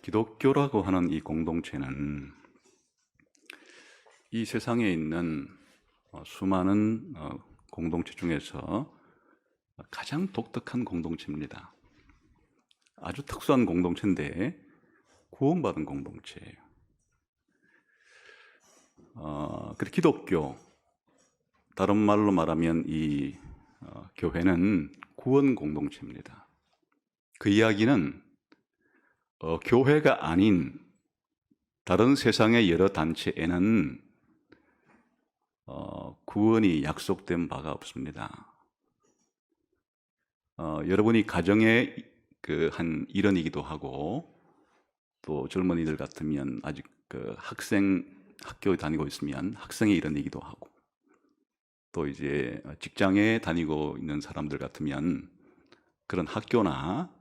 기독교라고 하는 이 공동체는 이 세상에 있는 수많은 공동체 중에서 가장 독특한 공동체입니다. 아주 특수한 공동체인데 구원받은 공동체예요. 그리고 기독교, 다른 말로 말하면 이 교회는 구원 공동체입니다. 그 이야기는 교회가 아닌 다른 세상의 여러 단체에는 구원이 약속된 바가 없습니다. 여러분이 가정의 한 일원이기도 하고, 또 젊은이들 같으면 아직 학교에 다니고 있으면 학생의 일원이기도 하고, 또 이제 직장에 다니고 있는 사람들 같으면 그런 학교나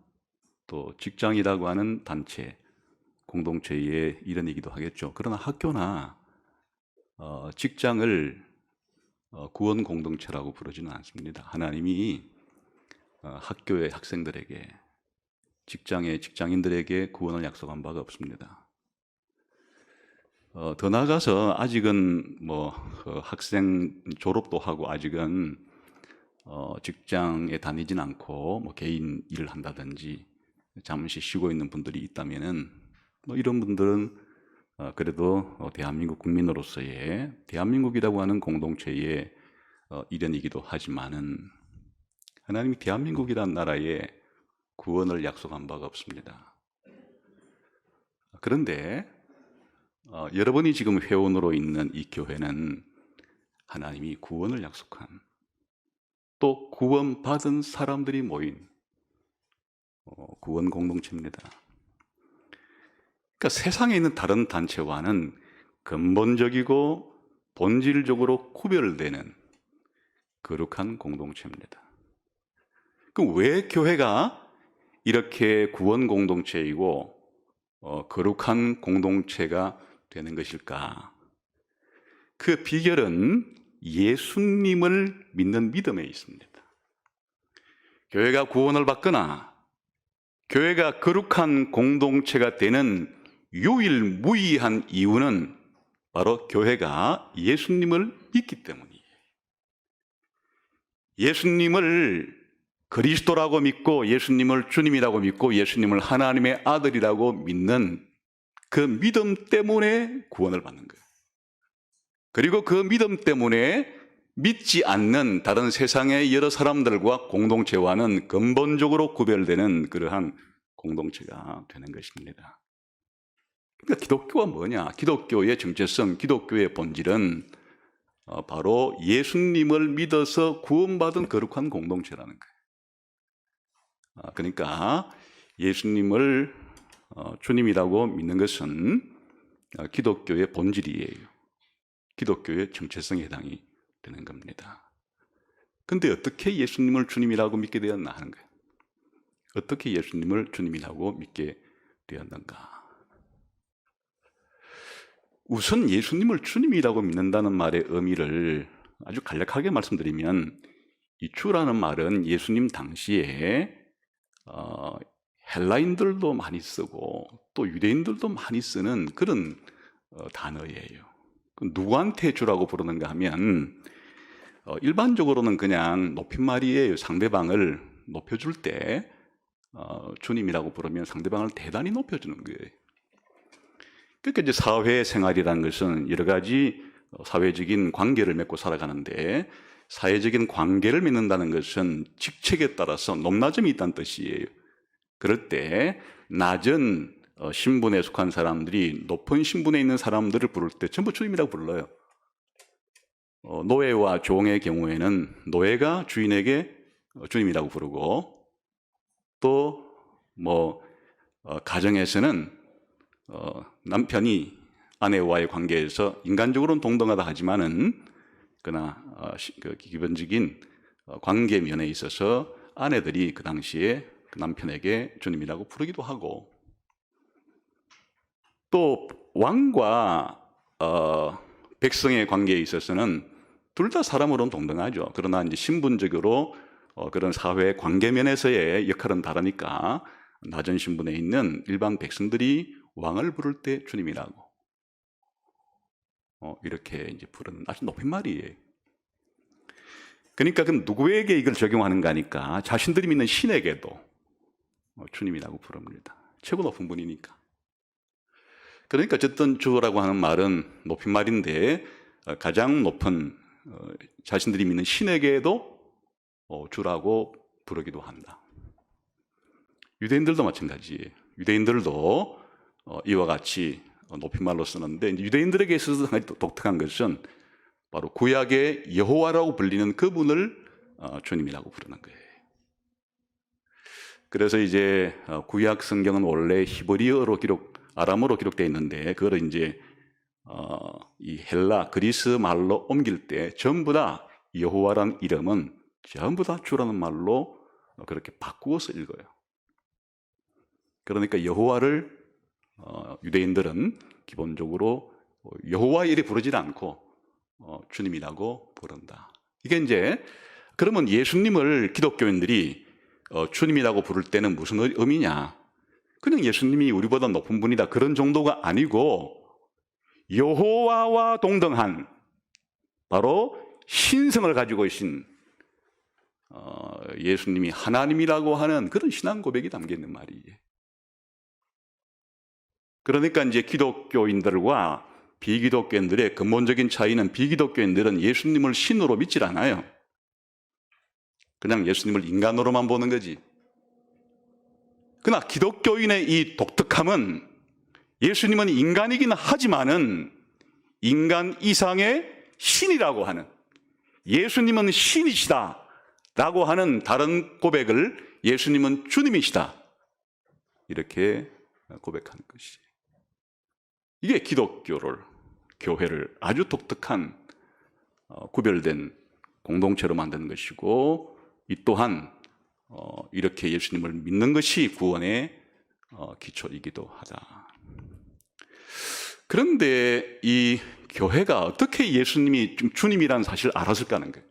또 직장이라고 하는 단체, 공동체의 일원이기도 하겠죠. 그러나 학교나 직장을 구원 공동체라고 부르지는 않습니다. 하나님이 학교의 학생들에게, 직장의 직장인들에게 구원을 약속한 바가 없습니다. 더 나아가서 아직은 학생 졸업도 하고 아직은 직장에 다니진 않고 개인 일을 한다든지 잠시 쉬고 있는 분들이 있다면은 이런 분들은 그래도 대한민국 국민으로서의, 대한민국이라고 하는 공동체의 일원이기도 하지만은 하나님이 대한민국이라는 나라에 구원을 약속한 바가 없습니다. 그런데 여러분이 지금 회원으로 있는 이 교회는 하나님이 구원을 약속한, 또 구원받은 사람들이 모인 구원 공동체입니다. 그러니까 세상에 있는 다른 단체와는 근본적이고 본질적으로 구별되는 거룩한 공동체입니다. 그럼 왜 교회가 이렇게 구원 공동체이고 거룩한 공동체가 되는 것일까? 그 비결은 예수님을 믿는 믿음에 있습니다. 교회가 구원을 받거나 교회가 거룩한 공동체가 되는 유일무이한 이유는 바로 교회가 예수님을 믿기 때문이에요. 예수님을 그리스도라고 믿고, 예수님을 주님이라고 믿고, 예수님을 하나님의 아들이라고 믿는 그 믿음 때문에 구원을 받는 거예요. 그리고 그 믿음 때문에 믿지 않는 다른 세상의 여러 사람들과 공동체와는 근본적으로 구별되는 그러한 공동체가 되는 것입니다. 그러니까 기독교가 뭐냐? 기독교의 정체성, 기독교의 본질은 바로 예수님을 믿어서 구원받은 거룩한 공동체라는 거예요. 그러니까 예수님을 주님이라고 믿는 것은 기독교의 본질이에요. 기독교의 정체성에 해당이 되는 겁니다. 그런데 어떻게 예수님을 주님이라고 믿게 되었나 하는 거예요. 어떻게 예수님을 주님이라고 믿게 되었는가? 우선 예수님을 주님이라고 믿는다는 말의 의미를 아주 간략하게 말씀드리면, 이 주라는 말은 예수님 당시에 헬라인들도 많이 쓰고 또 유대인들도 많이 쓰는 그런 단어예요. 누구한테 주라고 부르는가 하면 일반적으로는 그냥 높임말이에요. 상대방을 높여줄 때 주님이라고 부르면 상대방을 대단히 높여주는 거예요. 그러니까 이제 사회생활이라는 것은 여러 가지 사회적인 관계를 맺고 살아가는데, 사회적인 관계를 맺는다는 것은 직책에 따라서 높낮음이 있다는 뜻이에요. 그럴 때 낮은 신분에 속한 사람들이 높은 신분에 있는 사람들을 부를 때 전부 주님이라고 불러요. 노예와 종의 경우에는 노예가 주인에게 주님이라고 부르고, 또 가정에서는 남편이 아내와의 관계에서 인간적으로는 동등하다 하지만은 그러나 기본적인 관계 면에 있어서 아내들이 그 당시에 그 남편에게 주님이라고 부르기도 하고, 또 왕과 백성의 관계에 있어서는 둘 다 사람으로는 동등하죠. 그러나 이제 신분적으로 그런 사회 관계 면에서의 역할은 다르니까 낮은 신분에 있는 일반 백성들이 왕을 부를 때 주님이라고 이렇게 이제 부르는 아주 높임말이에요. 그러니까 그럼 누구에게 이걸 적용하는가 하니까 자신들이 믿는 신에게도 주님이라고 부릅니다. 최고 높은 분이니까. 그러니까 어쨌든 주라고 하는 말은 높임말인데 가장 높은 자신들이 믿는 신에게도 주라고 부르기도 한다. 유대인들도 마찬가지예요. 유대인들도 이와 같이 높임말로 쓰는데 유대인들에게 있어서 독특한 것은 바로 구약의 여호와라고 불리는 그분을 주님이라고 부르는 거예요. 그래서 이제 구약 성경은 원래 히브리어로 아람어로 기록되어 있는데 그걸 이제 이 헬라 그리스 말로 옮길 때 전부 다 여호와라는 이름은 전부 다 주라는 말로 그렇게 바꾸어서 읽어요. 그러니까 여호와를 유대인들은 기본적으로 여호와 이리 부르지 않고 주님이라고 부른다. 이게 이제 그러면 예수님을 기독교인들이 주님이라고 부를 때는 무슨 의미냐? 그냥 예수님이 우리보다 높은 분이다 그런 정도가 아니고 여호와와 동등한 바로 신성을 가지고 계신 예수님이 하나님이라고 하는 그런 신앙 고백이 담겨 있는 말이에요. 그러니까 이제 기독교인들과 비기독교인들의 근본적인 차이는 비기독교인들은 예수님을 신으로 믿질 않아요. 그냥 예수님을 인간으로만 보는 거지. 그러나 기독교인의 이 독특함은 예수님은 인간이긴 하지만은 인간 이상의 신이라고 하는 예수님은 신이시다라고 하는 다른 고백을 예수님은 주님이시다 이렇게 고백하는 것이 이게 기독교를 교회를 아주 독특한 구별된 공동체로 만드는 것이고 이 또한 이렇게 예수님을 믿는 것이 구원의 기초이기도 하다. 그런데 이 교회가 어떻게 예수님이 주님이라는 사실을 알았을까 하는 거예요.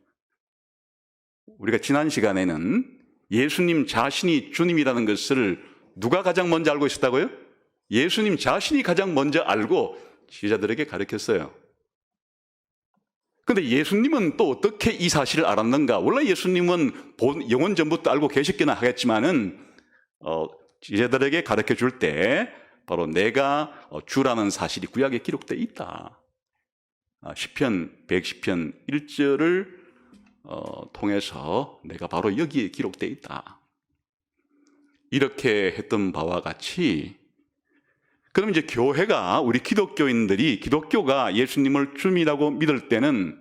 우리가 지난 시간에는 예수님 자신이 주님이라는 것을 누가 가장 먼저 알고 있었다고요? 예수님 자신이 가장 먼저 알고 제자들에게 가르쳤어요. 그런데 예수님은 또 어떻게 이 사실을 알았는가? 원래 예수님은 영원 전부터 알고 계셨기는 하겠지만은 제자들에게 가르쳐 줄 때 바로 내가 주라는 사실이 구약에 기록되어 있다. 시편 110편 1절을 통해서 내가 바로 여기에 기록되어 있다. 이렇게 했던 바와 같이 그럼 이제 교회가 우리 기독교인들이 기독교가 예수님을 주님이라고 믿을 때는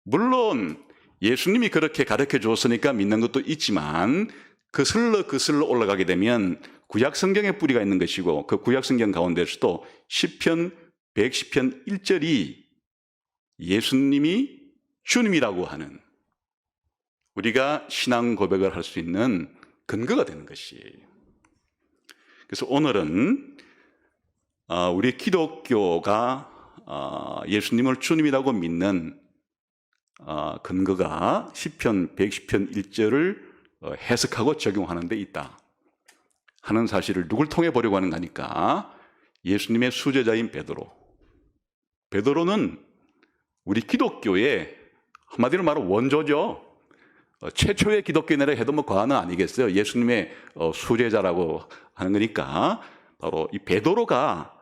물론 예수님이 그렇게 가르쳐 줬으니까 믿는 것도 있지만 거슬러 올라가게 되면 구약 성경에 뿌리가 있는 것이고 그 구약 성경 가운데서도 시편 110편 1절이 예수님이 주님이라고 하는 우리가 신앙 고백을 할 수 있는 근거가 되는 것이에요. 그래서 오늘은 우리 기독교가 예수님을 주님이라고 믿는 근거가 시편 110편 1절을 해석하고 적용하는 데 있다 하는 사실을 누굴 통해 보려고 하는 거니까 예수님의 수제자인 베드로는 우리 기독교의 한마디로 말하면 원조죠. 최초의 기독교인이라 해도 뭐 과언은 아니겠어요. 예수님의 수제자라고 하는 거니까 바로 이 베드로가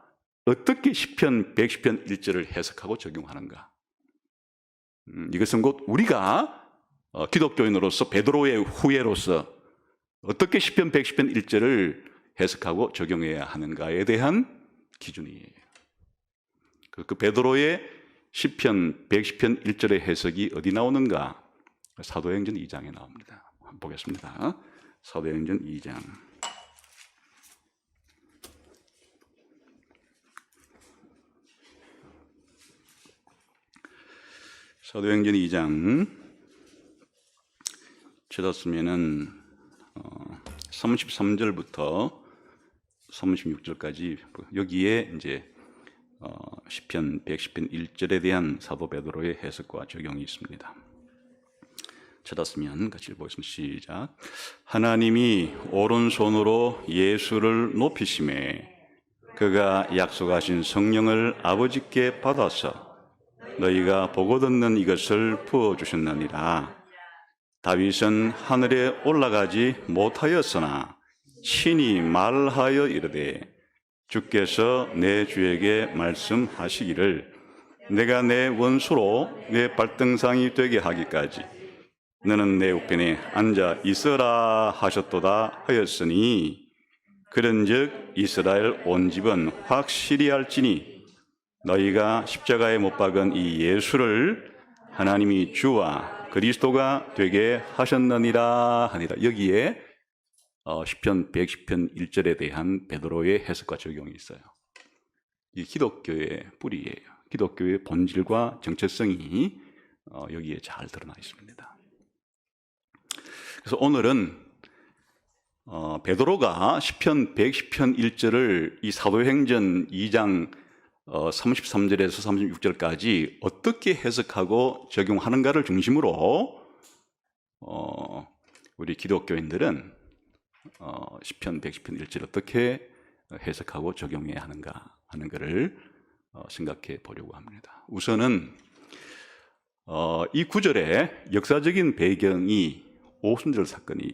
어떻게 시편 110편 1절을 해석하고 적용하는가. 이것은 곧 우리가 기독교인으로서 베드로의 후예로서 어떻게 시편 110편 1절을 해석하고 적용해야 하는가에 대한 기준이에요. 그 베드로의 시편 110편 1절의 해석이 어디 나오는가? 사도행전 2장에 나옵니다. 보겠습니다. 사도행전 2장. 사도행전 2장 찾았으면은 33절부터 36절까지 여기에 이제 시편 110편 1절에 대한 사도 베드로의 해석과 적용이 있습니다. 찾았으면 같이 읽어보겠습니다. 시작. 하나님이 오른손으로 예수를 높이심에 그가 약속하신 성령을 아버지께 받아서 너희가 보고 듣는 이것을 부어주셨느니라. 다윗은 하늘에 올라가지 못하였으나 친히 말하여 이르되 주께서 내 주에게 말씀하시기를 내가 내 원수로 내 발등상이 되게 하기까지 너는 내 우편에 앉아 있어라 하셨도다 하였으니 그런즉 이스라엘 온 집은 확실히 알지니 너희가 십자가에 못 박은 이 예수를 하나님이 주와 그리스도가 되게 하셨느니라 하니라. 여기에 시편 110편 1절에 대한 베드로의 해석과 적용이 있어요. 이 기독교의 뿌리예요. 기독교의 본질과 정체성이 여기에 잘 드러나 있습니다. 그래서 오늘은 베드로가 시편 110편 1절을 이 사도행전 2장 33절에서 36절까지 어떻게 해석하고 적용하는가를 중심으로 우리 기독교인들은 시편 110편 1절 어떻게 해석하고 적용해야 하는가 하는 것을 생각해 보려고 합니다. 우선은 이 구절의 역사적인 배경이 오순절 사건이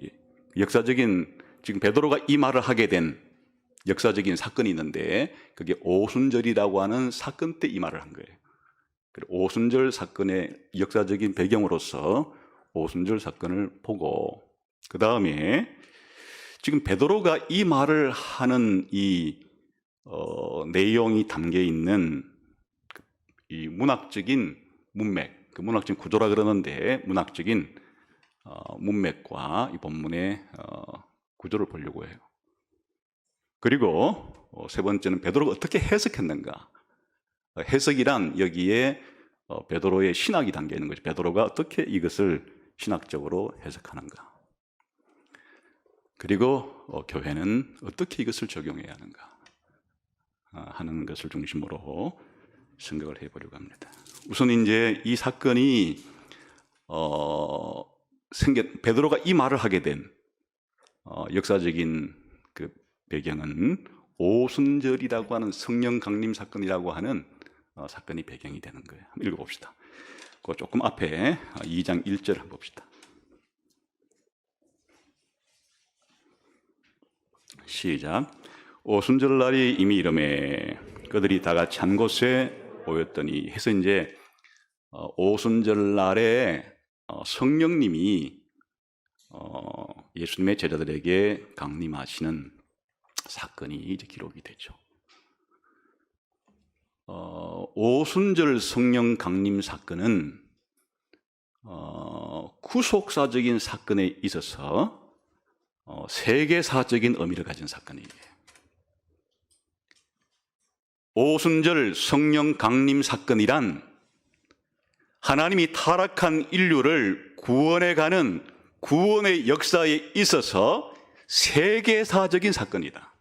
역사적인 지금 베드로가 이 말을 하게 된 역사적인 사건이 있는데 그게 오순절이라고 하는 사건 때 이 말을 한 거예요. 오순절 사건의 역사적인 배경으로서 오순절 사건을 보고 그 다음에 지금 베드로가 이 말을 하는 이 내용이 담겨 있는 이 문학적인 문맥, 그 문학적인 구조라 그러는데 문학적인 문맥과 이 본문의 구조를 보려고 해요. 그리고 세 번째는 베드로가 어떻게 해석했는가. 해석이란 여기에 베드로의 신학이 담겨 있는 거죠. 베드로가 어떻게 이것을 신학적으로 해석하는가. 그리고 교회는 어떻게 이것을 적용해야 하는가 하는 것을 중심으로 생각을 해보려고 합니다. 우선 이제 이 사건이 베드로가 이 말을 하게 된 역사적인 그 배경은 오순절이라고 하는 성령 강림 사건이라고 하는 사건이 배경이 되는 거예요. 한번 읽어봅시다. 그 조금 앞에 2장 1절 한번 봅시다. 시작. 오순절 날이 이미 이름에 그들이 다 같이 한 곳에 모였더니 해서 이제 오순절 날에 성령님이 예수님의 제자들에게 강림하시는 사건이 이제 기록이 되죠. 오순절 성령 강림 사건은 구속사적인 사건에 있어서 세계사적인 의미를 가진 사건이에요. 오순절 성령 강림 사건이란 하나님이 타락한 인류를 구원해가는 구원의 역사에 있어서 세계사적인 사건이다.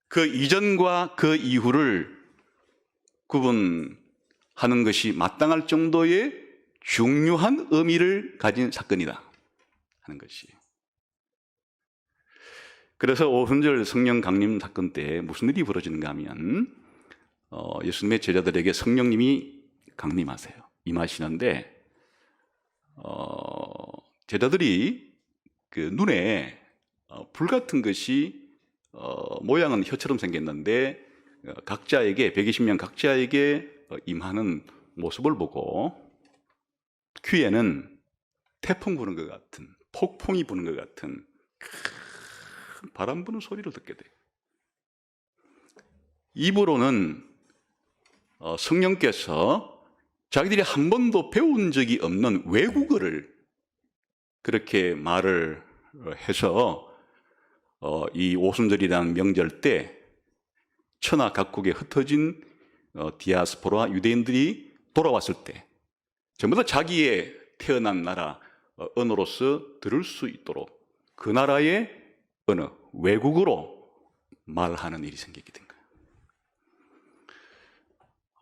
그 이전과 그 이후를 구분하는 것이 마땅할 정도의 중요한 의미를 가진 사건이다 하는 것이. 그래서 오순절 성령 강림 사건 때 무슨 일이 벌어지는가 하면 예수님의 제자들에게 성령님이 강림하세요. 임하시는데 제자들이 그 눈에 불 같은 것이 모양은 혀처럼 생겼는데 각자에게 120명 각자에게 임하는 모습을 보고 귀에는 태풍 부는 것 같은 폭풍이 부는 것 같은 큰 바람 부는 소리를 듣게 돼요. 입으로는 성령께서 자기들이 한 번도 배운 적이 없는 외국어를 그렇게 말을 해서 이 오순절이라는 명절 때 천하 각국에 흩어진 디아스포라 유대인들이 돌아왔을 때 전부 다 자기의 태어난 나라 언어로서 들을 수 있도록 그 나라의 언어, 외국어로 말하는 일이 생기게 된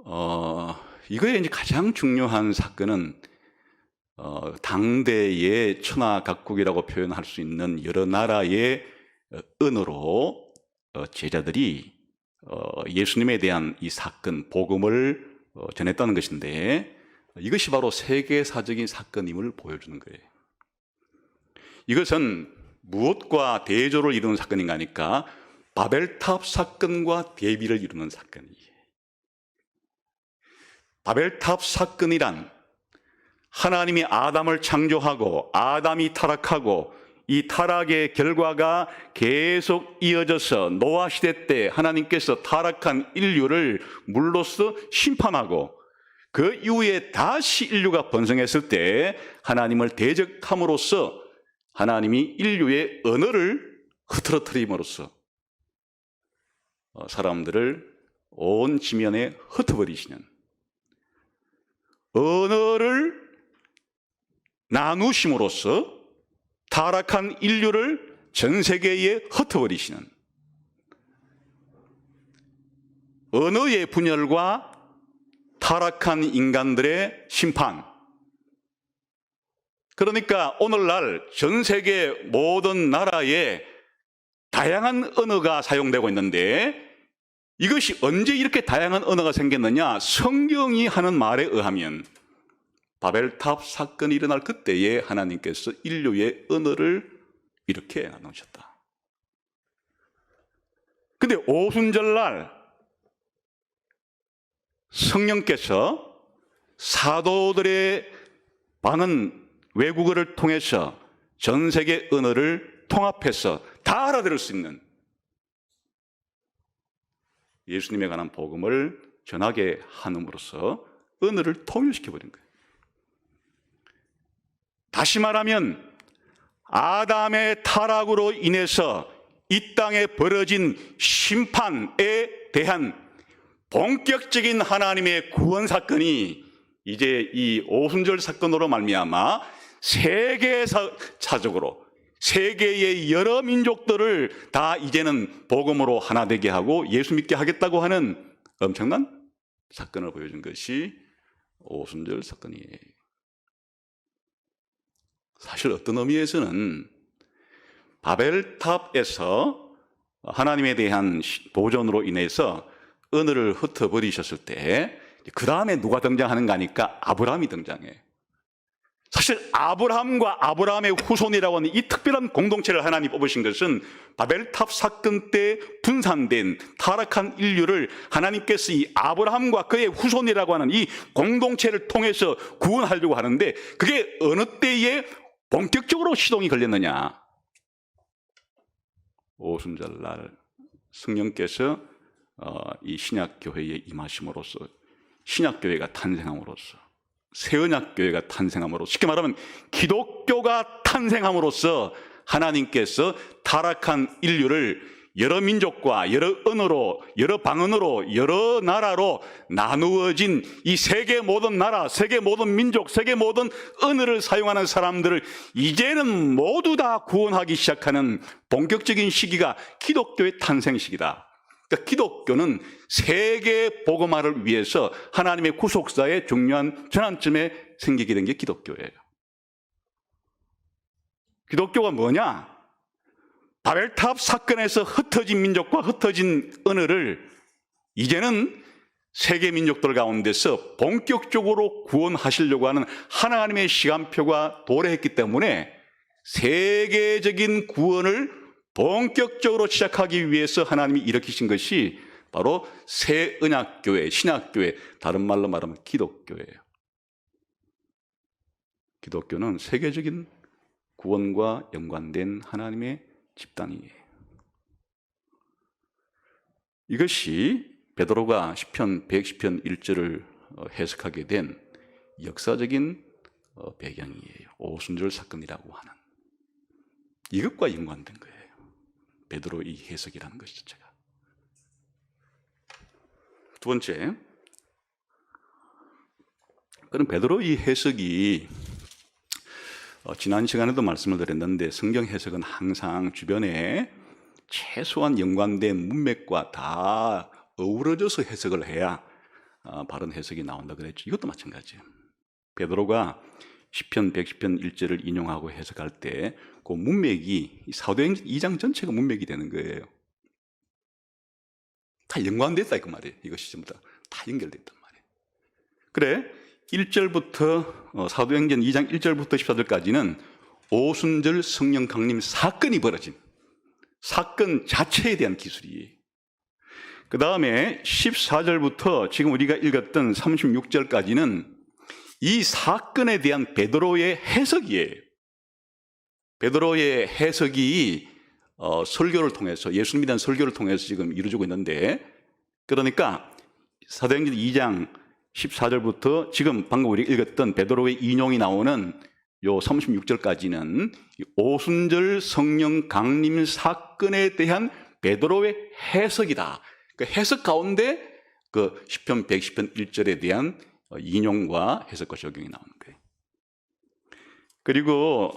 거예요. 이거에 이제 가장 중요한 사건은 당대의 천하각국이라고 표현할 수 있는 여러 나라의 언어로 제자들이 예수님에 대한 이 사건, 복음을 전했다는 것인데, 이것이 바로 세계사적인 사건임을 보여주는 거예요. 이것은 무엇과 대조를 이루는 사건인가 하니까 바벨탑 사건과 대비를 이루는 사건이에요. 바벨탑 사건이란 하나님이 아담을 창조하고 아담이 타락하고 이 타락의 결과가 계속 이어져서 노아 시대 때 하나님께서 타락한 인류를 물로써 심판하고 그 이후에 다시 인류가 번성했을 때 하나님을 대적함으로써 하나님이 인류의 언어를 흐트러뜨림으로써 사람들을 온 지면에 흩어버리시는, 언어를 나누심으로써 타락한 인류를 전 세계에 흩어버리시는, 언어의 분열과 타락한 인간들의 심판. 그러니까 오늘날 전 세계 모든 나라에 다양한 언어가 사용되고 있는데, 이것이 언제 이렇게 다양한 언어가 생겼느냐? 성경이 하는 말에 의하면 바벨탑 사건이 일어날 그때에 하나님께서 인류의 언어를 이렇게 나누셨다. 근데 오순절날 성령께서 사도들의 많은 외국어를 통해서 전 세계 언어를 통합해서 다 알아들을 수 있는 예수님에 관한 복음을 전하게 함으로써 언어를 통일시켜버린 거예요. 다시 말하면 아담의 타락으로 인해서 이 땅에 벌어진 심판에 대한 본격적인 하나님의 구원 사건이 이제 이 오순절 사건으로 말미암아 세계차적으로 세계의 여러 민족들을 다 이제는 복음으로 하나 되게 하고 예수 믿게 하겠다고 하는 엄청난 사건을 보여준 것이 오순절 사건이에요. 사실 어떤 의미에서는 바벨탑에서 하나님에 대한 도전으로 인해서 언어를 흩어버리셨을 때 그 다음에 누가 등장하는가 하니까 아브라함이 등장해요. 사실 아브라함과 아브라함의 후손이라고 하는 이 특별한 공동체를 하나님 뽑으신 것은 바벨탑 사건 때 분산된 타락한 인류를 하나님께서 이 아브라함과 그의 후손이라고 하는 이 공동체를 통해서 구원하려고 하는데, 그게 어느 때에 본격적으로 시동이 걸렸느냐? 오순절날 성령께서 이 신약교회에 임하심으로써 신약교회가 탄생함으로써 새언약교회가 탄생함으로써, 쉽게 말하면 기독교가 탄생함으로써 하나님께서 타락한 인류를 여러 민족과 여러 언어로, 여러 방언으로, 여러 나라로 나누어진 이 세계 모든 나라, 세계 모든 민족, 세계 모든 언어를 사용하는 사람들을 이제는 모두 다 구원하기 시작하는 본격적인 시기가 기독교의 탄생 시기다. 그러니까 기독교는 세계 복음화를 위해서 하나님의 구속사의 중요한 전환점에 생기게 된 게 기독교예요. 기독교가 뭐냐? 바벨탑 사건에서 흩어진 민족과 흩어진 언어를 이제는 세계 민족들 가운데서 본격적으로 구원하시려고 하는 하나님의 시간표가 도래했기 때문에 세계적인 구원을 본격적으로 시작하기 위해서 하나님이 일으키신 것이 바로 새 언약교회, 신약교회, 다른 말로 말하면 기독교예요. 기독교는 세계적인 구원과 연관된 하나님의 집단이에요. 이것이 베드로가 시편 110편 1절을 해석하게 된 역사적인 배경이에요. 오순절 사건이라고 하는 이것과 연관된 거예요. 베드로 이 해석이라는 것이 자체가. 두 번째, 그럼 베드로 이 해석이 지난 시간에도 말씀을 드렸는데 성경 해석은 항상 주변에 최소한 연관된 문맥과 다 어우러져서 해석을 해야 바른 해석이 나온다 그랬죠. 이것도 마찬가지예요. 베드로가 시편 110편 1절을 인용하고 해석할 때 그 문맥이 사도행전 2장 전체가 문맥이 되는 거예요. 다 연관됐다 그 말이에요. 이것이 전부 다 연결됐단 말이에요. 그래 1절부터 사도행전 2장 1절부터 14절까지는 오순절 성령 강림 사건이 벌어진 사건 자체에 대한 기술이에요. 그 다음에 14절부터 지금 우리가 읽었던 36절까지는 이 사건에 대한 베드로의 해석이에요. 베드로의 해석이 설교를 통해서 예수님에 대한 설교를 통해서 지금 이루어지고 있는데, 그러니까 사도행전 2장 14절부터 지금 방금 우리가 읽었던 베드로의 인용이 나오는 요 36절까지는 오순절 성령 강림 사건에 대한 베드로의 해석이다. 그 해석 가운데 그 시편 110편 1절에 대한 인용과 해석과 적용이 나오는 거예요. 그리고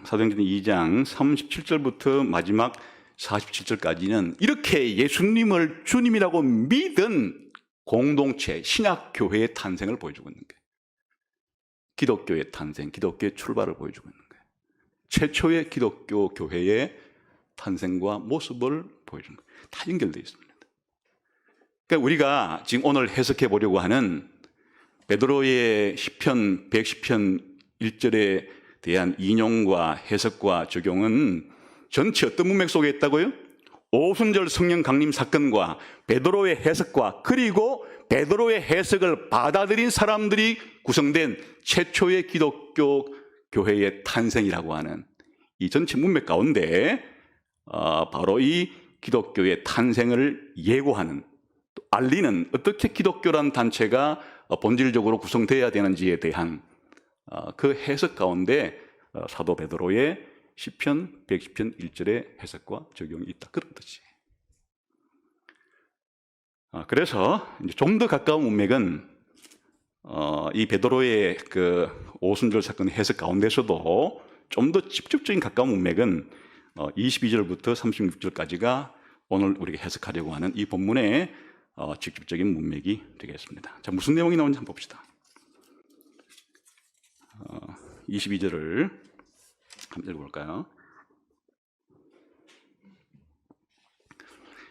사도행전 2장 37절부터 마지막 47절까지는 이렇게 예수님을 주님이라고 믿은 공동체, 신약교회의 탄생을 보여주고 있는 거예요. 기독교의 탄생, 기독교의 출발을 보여주고 있는 거예요. 최초의 기독교 교회의 탄생과 모습을 보여주는 거예요. 다 연결되어 있습니다. 그러니까 우리가 지금 오늘 해석해 보려고 하는 베드로의 시편 110편 1절에 대한 인용과 해석과 적용은 전체 어떤 문맥 속에 있다고요? 오순절 성령 강림 사건과 베드로의 해석과 그리고 베드로의 해석을 받아들인 사람들이 구성된 최초의 기독교 교회의 탄생이라고 하는 이 전체 문맥 가운데 바로 이 기독교의 탄생을 예고하는, 또 알리는, 어떻게 기독교란 단체가 본질적으로 구성되어야 되는지에 대한 그 해석 가운데 사도 베드로의 시편 110편 1절의 해석과 적용이 있다, 그런 뜻이에요. 그래서 좀 더 가까운 문맥은 이 베드로의 그 오순절 사건의 해석 가운데서도 좀 더 직접적인 가까운 문맥은 22절부터 36절까지가 오늘 우리가 해석하려고 하는 이 본문의 직접적인 문맥이 되겠습니다. 자, 무슨 내용이 나오는지 한번 봅시다. 22절을 한번 읽어볼까요?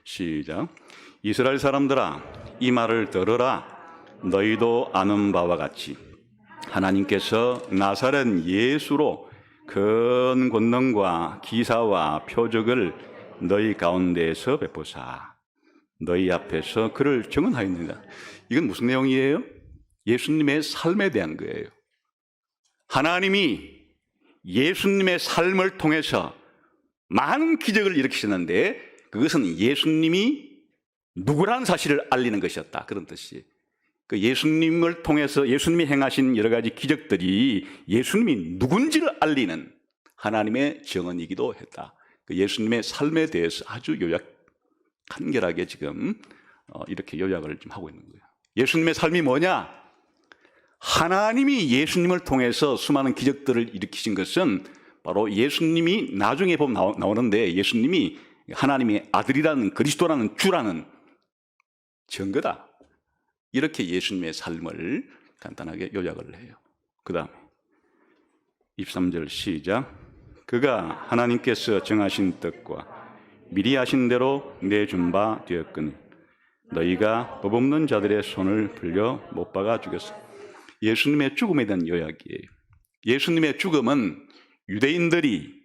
시작. 이스라엘 사람들아, 이 말을 들으라. 너희도 아는 바와 같이 하나님께서 나사렛 예수로 큰 권능과 기사와 표적을 너희 가운데에서 베푸사 너희 앞에서 그를 증언하였느니라. 이건 무슨 내용이에요? 예수님의 삶에 대한 거예요. 하나님이 예수님의 삶을 통해서 많은 기적을 일으키셨는데 그것은 예수님이 누구라는 사실을 알리는 것이었다, 그런 뜻이에요. 그 예수님을 통해서 예수님이 행하신 여러 가지 기적들이 예수님이 누군지를 알리는 하나님의 증언이기도 했다. 그 예수님의 삶에 대해서 아주 간결하게 지금 이렇게 요약을 좀 하고 있는 거예요. 예수님의 삶이 뭐냐? 하나님이 예수님을 통해서 수많은 기적들을 일으키신 것은 바로 예수님이 나중에 보면 나오는데 예수님이 하나님의 아들이라는, 그리스도라는, 주라는 증거다. 이렇게 예수님의 삶을 간단하게 요약을 해요. 그 다음에 23절 시작. 그가 하나님께서 정하신 뜻과 미리 하신 대로 내준 바 되었거니 너희가 법 없는 자들의 손을 불려 못 박아 죽였어. 예수님의 죽음에 대한 요약이에요. 예수님의 죽음은 유대인들이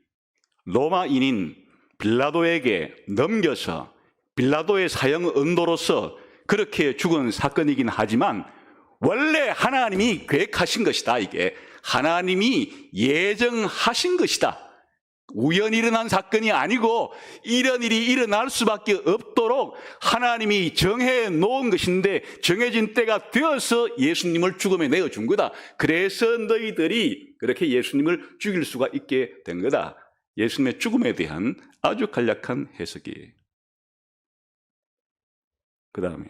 로마인인 빌라도에게 넘겨서 빌라도의 사형 언도로서 그렇게 죽은 사건이긴 하지만 원래 하나님이 계획하신 것이다. 이게 하나님이 예정하신 것이다. 우연히 일어난 사건이 아니고 이런 일이 일어날 수밖에 없도록 하나님이 정해 놓은 것인데 정해진 때가 되어서 예수님을 죽음에 내어준 거다. 그래서 너희들이 그렇게 예수님을 죽일 수가 있게 된 거다. 예수님의 죽음에 대한 아주 간략한 해석이에요. 그 다음에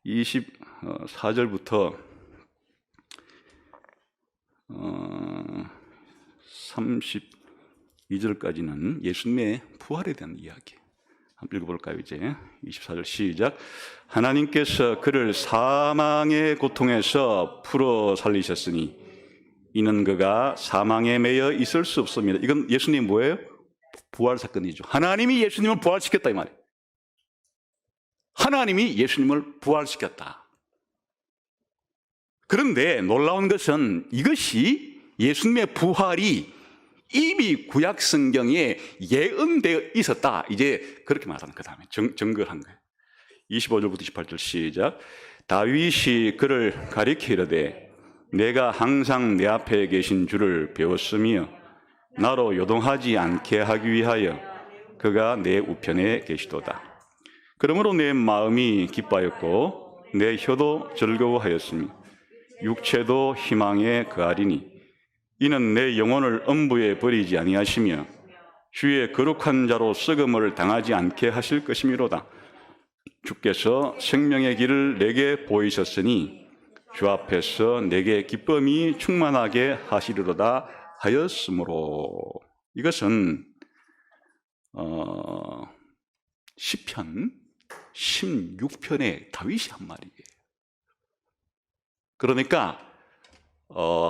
24절부터 32절까지는 예수님의 부활에 대한 이야기, 한번 읽어볼까요? 이제 24절 시작. 하나님께서 그를 사망의 고통에서 풀어 살리셨으니 이는 그가 사망에 매여 있을 수 없습니다. 이건 예수님 뭐예요? 부활 사건이죠. 하나님이 예수님을 부활시켰다 이 말이에요. 하나님이 예수님을 부활시켰다. 그런데 놀라운 것은 이것이 예수님의 부활이 이미 구약 성경에 예언되어 있었다. 이제 그렇게 말하는 그 다음에 증거를 한 거예요. 25절부터 28절 시작. 다윗이 그를 가리켜 이르되 내가 항상 내 앞에 계신 주를 배웠으며 나로 요동하지 않게 하기 위하여 그가 내 우편에 계시도다. 그러므로 내 마음이 기뻐하였고 내 혀도 즐거워하였으며 육체도 희망에 거하리니 이는 내 영혼을 음부에 버리지 아니하시며 주의 거룩한 자로 썩음을 당하지 않게 하실 것이미로다. 주께서 생명의 길을 내게 보이셨으니 주 앞에서 내게 기쁨이 충만하게 하시리로다 하였으므로. 이것은 시편 16편의 다윗이 한 말이에요. 그러니까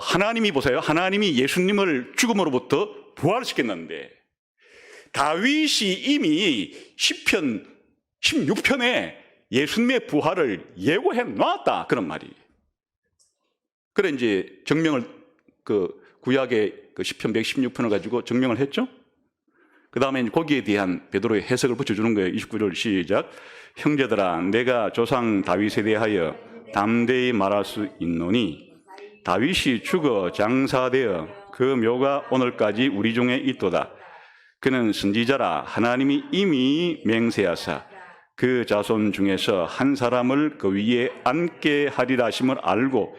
하나님이 보세요. 하나님이 예수님을 죽음으로부터 부활시켰는데 다윗이 이미 시편 16편에 예수님의 부활을 예고해 놨다. 그런 말이에요. 그래 이제 증명을 구약의 시편 116편을 가지고 증명을 했죠. 그 다음에 거기에 대한 베드로의 해석을 붙여주는 거예요. 29절 시작. 형제들아 내가 조상 다윗에 대하여 담대히 말할 수 있노니 다윗이 죽어 장사되어 그 묘가 오늘까지 우리 중에 있도다. 그는 선지자라 하나님이 이미 맹세하사 그 자손 중에서 한 사람을 그 위에 앉게 하리라 하심을 알고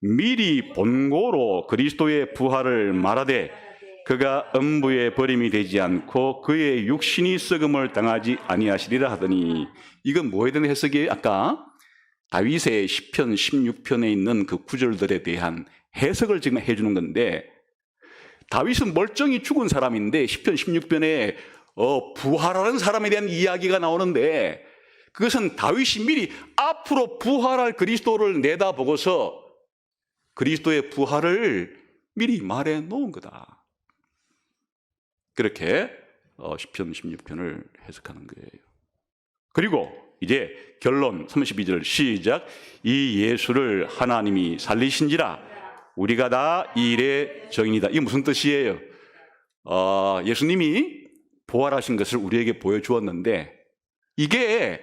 미리 본고로 그리스도의 부활을 말하되 그가 음부에 버림이 되지 않고 그의 육신이 썩음을 당하지 아니하시리라 하더니. 이건 뭐에 대한 해석이에요? 아까 다윗의 시편 16편에 있는 그 구절들에 대한 해석을 지금 해주는 건데, 다윗은 멀쩡히 죽은 사람인데 시편 16편에 부활하는 사람에 대한 이야기가 나오는데 그것은 다윗이 미리 앞으로 부활할 그리스도를 내다보고서 그리스도의 부활을 미리 말해 놓은 거다. 그렇게 시편 16편을 해석하는 거예요. 그리고 이제 결론 32절 시작. 이 예수를 하나님이 살리신지라 우리가 다 이 일의 증인이다. 이게 무슨 뜻이에요? 예수님이 부활하신 것을 우리에게 보여주었는데 이게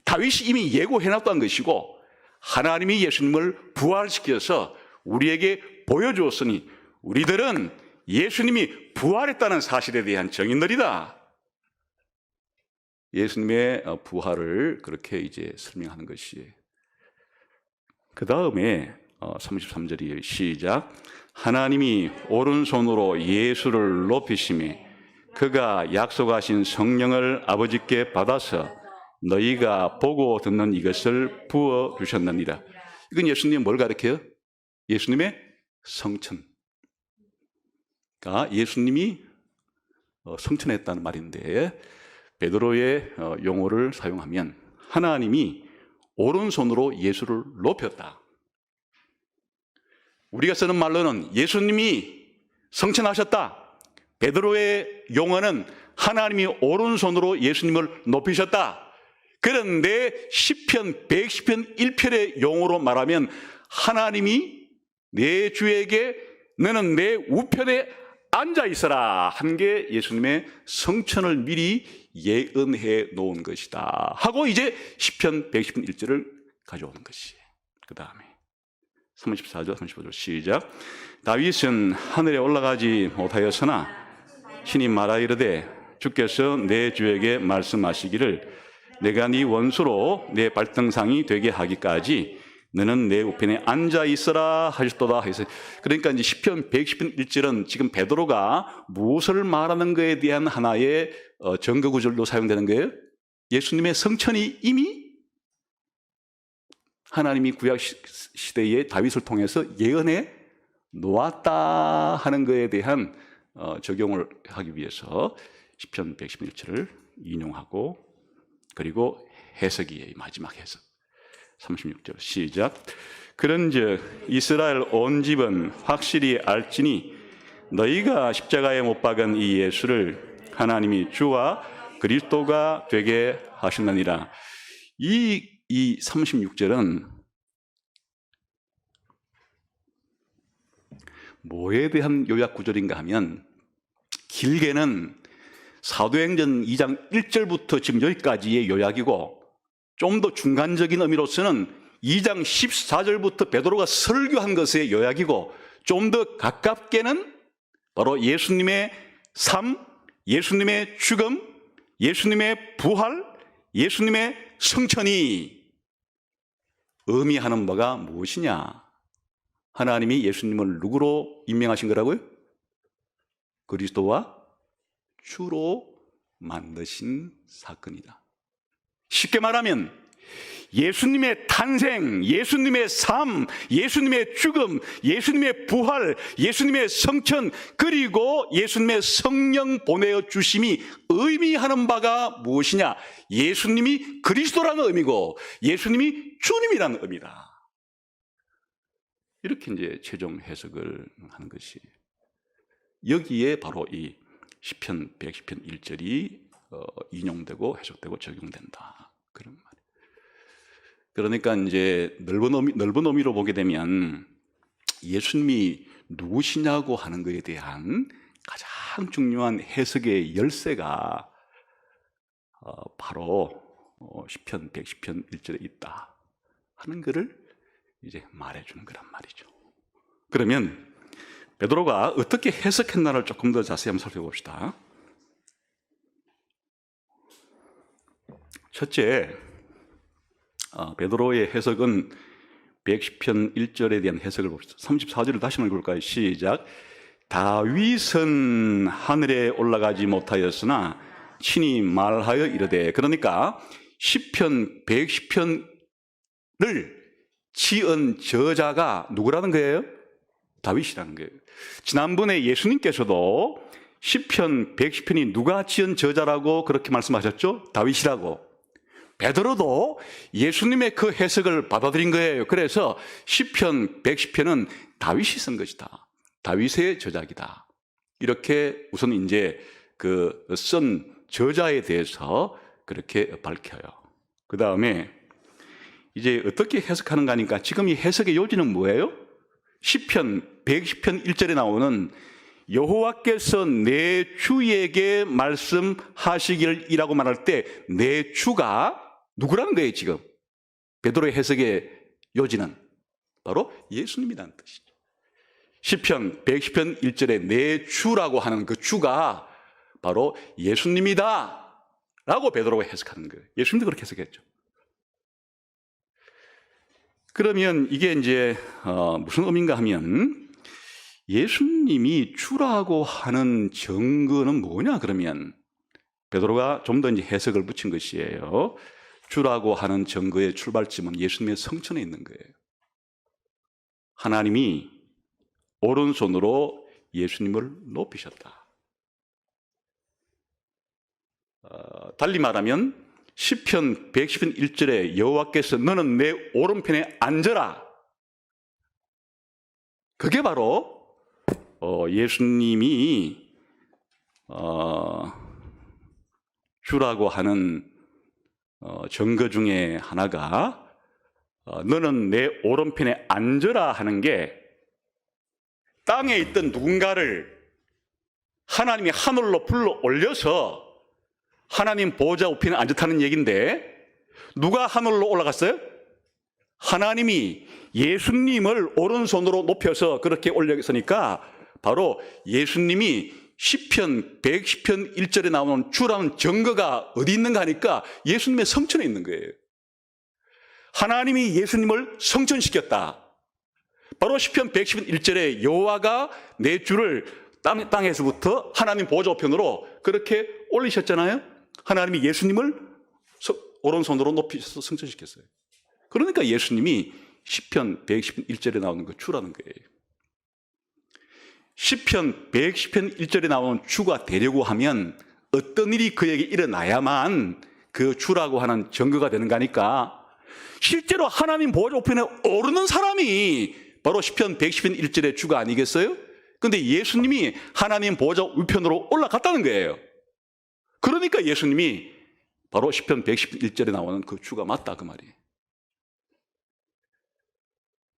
다윗이 이미 예고해놨던 것이고 하나님이 예수님을 부활시켜서 우리에게 보여주었으니 우리들은 예수님이 부활했다는 사실에 대한 증인들이다. 예수님의 부활을 그렇게 이제 설명하는 것이에요. 그 다음에 33절이에요. 시작. 하나님이 오른손으로 예수를 높이시며 그가 약속하신 성령을 아버지께 받아서 너희가 보고 듣는 이것을 부어주셨느니라. 이건 예수님이 뭘 가르쳐요? 예수님의 성천. 그러니까 예수님이 성천했다는 말인데 베드로의 용어를 사용하면 하나님이 오른손으로 예수를 높였다. 우리가 쓰는 말로는 예수님이 성천하셨다. 베드로의 용어는 하나님이 오른손으로 예수님을 높이셨다. 그런데 시편 110편 1편의 용어로 말하면 하나님이 내 주에게 너는 내 우편에 앉아 있어라 한 게 예수님의 성천을 미리 예언해 놓은 것이다 하고 이제 시편 110편 1절을 가져오는 것이에요. 그 다음에 34절 35절 시작. 다윗은 하늘에 올라가지 못하였으나 신이 말하 이르되 주께서 내 주에게 말씀하시기를 내가 네 원수로 내 발등상이 되게 하기까지 너는 내 우편에 앉아 있어라 하셨도다 해서. 그러니까 이제 시편 110편 1절은 지금 베드로가 무엇을 말하는 것에 대한 하나의 증거 구절로 사용되는 거예요. 예수님의 성천이 이미 하나님이 구약 시대에 다윗을 통해서 예언해 놓았다 하는 것에 대한 적용을 하기 위해서 시편 110편 1절을 인용하고 그리고 해석이에요. 마지막 해석. 36절 시작. 그런즉 이스라엘 온 집은 확실히 알지니 너희가 십자가에 못 박은 이 예수를 하나님이 주와 그리스도가 되게 하셨느니라. 이 36절은 뭐에 대한 요약 구절인가 하면 길게는 사도행전 2장 1절부터 지금 여기까지의 요약이고 좀 더 중간적인 의미로서는 2장 14절부터 베드로가 설교한 것의 요약이고 좀 더 가깝게는 바로 예수님의 삶, 예수님의 죽음, 예수님의 부활, 예수님의 성천이 의미하는 바가 무엇이냐? 하나님이 예수님을 누구로 임명하신 거라고요? 그리스도와 주로 만드신 사건이다. 쉽게 말하면 예수님의 탄생, 예수님의 삶, 예수님의 죽음, 예수님의 부활, 예수님의 성천, 그리고 예수님의 성령 보내어 주심이 의미하는 바가 무엇이냐? 예수님이 그리스도라는 의미고 예수님이 주님이라는 의미다. 이렇게 이제 최종 해석을 하는 것이 여기에 바로 이 시편 110편 1절이 인용되고 해석되고 적용된다. 그런 말이에요. 그러니까 이제 넓은 의미로 보게 되면 예수님이 누구시냐고 하는 것에 대한 가장 중요한 해석의 열쇠가 바로 시편 110편 1절에 있다 하는 것을 이제 말해주는 거란 말이죠. 그러면 베드로가 어떻게 해석했나를 조금 더 자세히 한번 살펴봅시다. 첫째, 베드로의 해석은 110편 1절에 대한 해석을 봅시다. 34절을 다시 한번 읽어볼까요? 시작. 다윗은 하늘에 올라가지 못하였으나 친히 말하여 이르되. 그러니까 시편 110편을 지은 저자가 누구라는 거예요? 다윗이라는 거예요. 지난번에 예수님께서도 시편 110편이 누가 지은 저자라고 그렇게 말씀하셨죠? 다윗이라고. 베드로도 예수님의 그 해석을 받아들인 거예요. 그래서 시편 110편은 다윗이 쓴 것이다. 다윗의 저작이다. 이렇게 우선 이제 그 쓴 저자에 대해서 그렇게 밝혀요. 그 다음에 이제 어떻게 해석하는가 하니까 지금 이 해석의 요지는 뭐예요? 시편 110편 1절에 나오는 여호와께서 내 주에게 말씀하시기를이라고 말할 때 내 주가 누구라는 거예요 지금? 베드로의 해석의 요지는 바로 예수님이라는 뜻이죠. 시편 110편 1절에 내 주라고 하는 그 주가 바로 예수님이다 라고 베드로가 해석하는 거예요. 예수님도 그렇게 해석했죠. 그러면 이게 이제 무슨 의미인가 하면 예수님이 주라고 하는 증거는 뭐냐 그러면 베드로가 좀 더 이제 해석을 붙인 것이에요. 주라고 하는 증거의 출발점은 예수님의 성천에 있는 거예요. 하나님이 오른손으로 예수님을 높이셨다. 달리 말하면 시편 110편 1절에 여호와께서 너는 내 오른편에 앉으라. 그게 바로 예수님이 주라고 하는 증거 중에 하나가 너는 내 오른편에 앉으라 하는 게 땅에 있던 누군가를 하나님이 하늘로 불러 올려서 하나님 보좌 우편에 앉았다는 얘기인데 누가 하늘로 올라갔어요? 하나님이 예수님을 오른손으로 높여서 그렇게 올렸으니까 바로 예수님이 시편 110편 1절에 나오는 주라는 증거가 어디 있는가 하니까 예수님의 성천에 있는 거예요. 하나님이 예수님을 성천시켰다. 바로 시편 110편 1절에 여호와가 내 주를 땅에서부터 하나님 보좌 우편으로 그렇게 올리셨잖아요. 하나님이 예수님을 오른손으로 높이셔서 성천시켰어요. 그러니까 예수님이 시편 110편 1절에 나오는 그 주라는 거예요. 시편 110편 1절에 나오는 주가 되려고 하면 어떤 일이 그에게 일어나야만 그 주라고 하는 증거가 되는 거니까 실제로 하나님 보좌 우편에 오르는 사람이 바로 시편 110편 1절의 주가 아니겠어요? 근데 예수님이 하나님 보좌 우편으로 올라갔다는 거예요. 그러니까 예수님이 바로 시편 110편 1절에 나오는 그 주가 맞다 그 말이에요.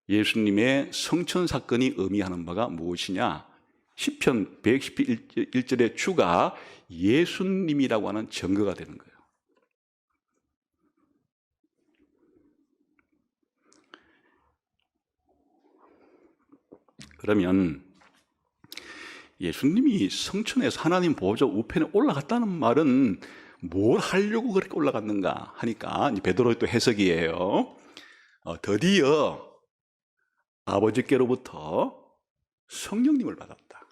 예수님의 성천 사건이 의미하는 바가 무엇이냐? 시편 110편 1절의 주가 예수님이라고 하는 증거가 되는 거예요. 그러면 예수님이 성천에서 하나님 보좌 우편에 올라갔다는 말은 뭘 하려고 그렇게 올라갔는가 하니까 베드로의 또 해석이에요. 드디어 아버지께로부터 성령님을 받았다.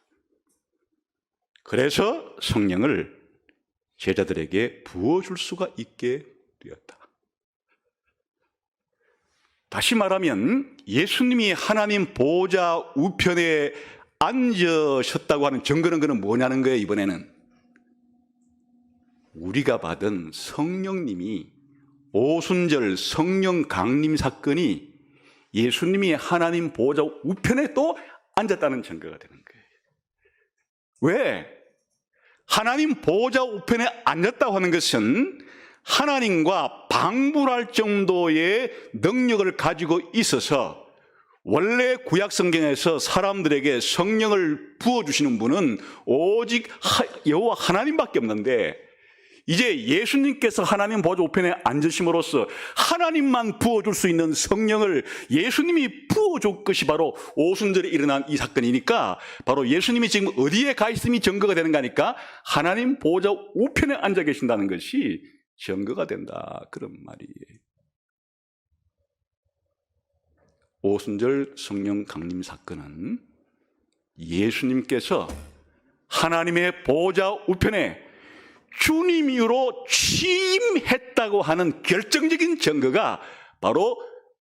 그래서 성령을 제자들에게 부어줄 수가 있게 되었다. 다시 말하면 예수님이 하나님 보좌 우편에 앉으셨다고 하는 증거는 그는 뭐냐는 거예요. 이번에는 우리가 받은 성령님이 오순절 성령 강림 사건이 예수님이 하나님 보좌 우편에 또 앉았다는 증거가 되는 거예요. 왜? 하나님 보좌 우편에 앉았다고 하는 것은 하나님과 방불할 정도의 능력을 가지고 있어서 원래 구약 성경에서 사람들에게 성령을 부어주시는 분은 오직 여호와 하나님밖에 없는데 이제 예수님께서 하나님 보좌 우편에 앉으심으로써 하나님만 부어줄 수 있는 성령을 예수님이 부어줄 것이 바로 오순절에 일어난 이 사건이니까 바로 예수님이 지금 어디에 가 있음이 증거가 되는 거니까 하나님 보좌 우편에 앉아 계신다는 것이 증거가 된다 그런 말이에요. 오순절 성령 강림 사건은 예수님께서 하나님의 보좌 우편에 주님으로 취임했다고 하는 결정적인 증거가 바로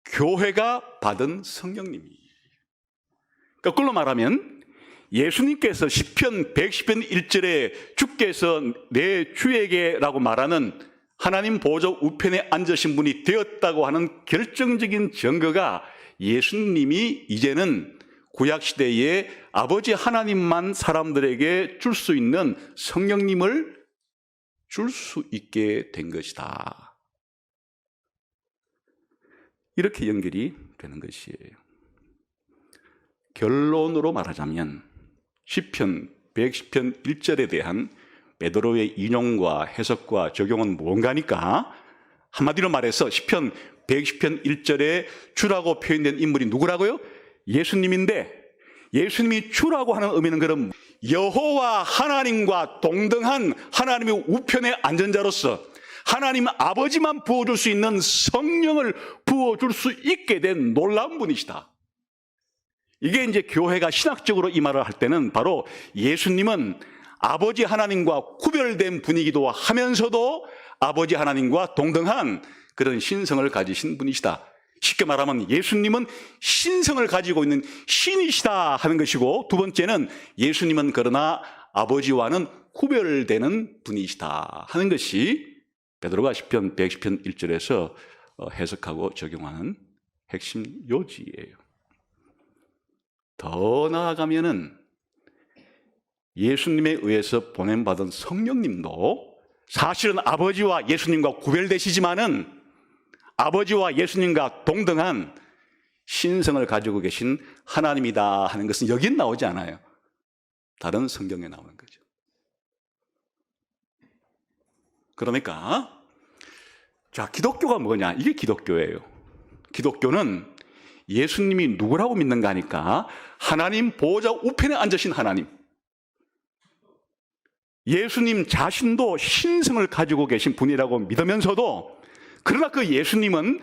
교회가 받은 성령님이에요. 거꾸로 말하면 예수님께서 시편 110편 1절에 주께서 내 주에게라고 말하는 하나님 보좌 우편에 앉으신 분이 되었다고 하는 결정적인 증거가 예수님이 이제는 구약시대에 아버지 하나님만 사람들에게 줄 수 있는 성령님을 줄 수 있게 된 것이다. 이렇게 연결이 되는 것이에요. 결론으로 말하자면 시편 110편 1절에 대한 베드로의 인용과 해석과 적용은 뭔가니까 한마디로 말해서 시편 110편 1절에 주라고 표현된 인물이 누구라고요? 예수님인데 예수님이 주라고 하는 의미는 그럼 여호와 하나님과 동등한 하나님의 우편에 앉은 자로서 하나님 아버지만 부어줄 수 있는 성령을 부어줄 수 있게 된 놀라운 분이시다. 이게 이제 교회가 신학적으로 이 말을 할 때는 바로 예수님은 아버지 하나님과 구별된 분이기도 하면서도 아버지 하나님과 동등한 그런 신성을 가지신 분이시다. 쉽게 말하면 예수님은 신성을 가지고 있는 신이시다 하는 것이고, 두 번째는 예수님은 그러나 아버지와는 구별되는 분이시다 하는 것이 베드로가 시편 110편 1절에서 해석하고 적용하는 핵심 요지예요. 더 나아가면은 예수님에 의해서 보냄받은 성령님도 사실은 아버지와 예수님과 구별되시지만은 아버지와 예수님과 동등한 신성을 가지고 계신 하나님이다 하는 것은 여긴 나오지 않아요. 다른 성경에 나오는 거죠. 그러니까 자, 기독교가 뭐냐? 이게 기독교예요. 기독교는 예수님이 누구라고 믿는가 하니까 하나님 보좌 우편에 앉으신 하나님, 예수님 자신도 신성을 가지고 계신 분이라고 믿으면서도, 그러나 그 예수님은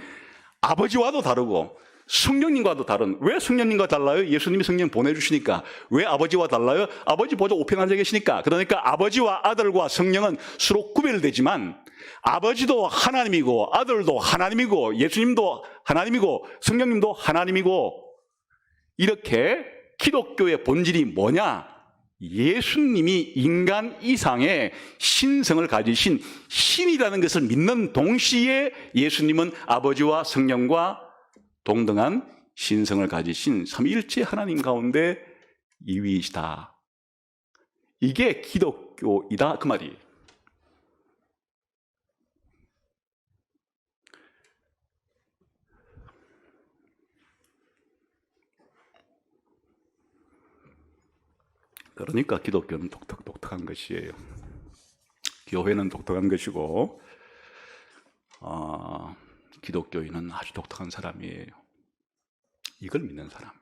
아버지와도 다르고 성령님과도 다른, 왜 성령님과 달라요? 예수님이 성령 보내주시니까. 왜 아버지와 달라요? 아버지 보좌 우편에 앉아 계시니까. 그러니까 아버지와 아들과 성령은 서로 구별되지만 아버지도 하나님이고 아들도 하나님이고 예수님도 하나님이고 성령님도 하나님이고, 이렇게 기독교의 본질이 뭐냐? 예수님이 인간 이상의 신성을 가지신 신이라는 것을 믿는 동시에 예수님은 아버지와 성령과 동등한 신성을 가지신 삼위일체 하나님 가운데 2위이시다. 이게 기독교이다 그 말이에요. 그러니까 기독교는 독특한 것이에요. 교회는 독특한 것이고 기독교인은 아주 독특한 사람이에요. 이걸 믿는 사람이에요.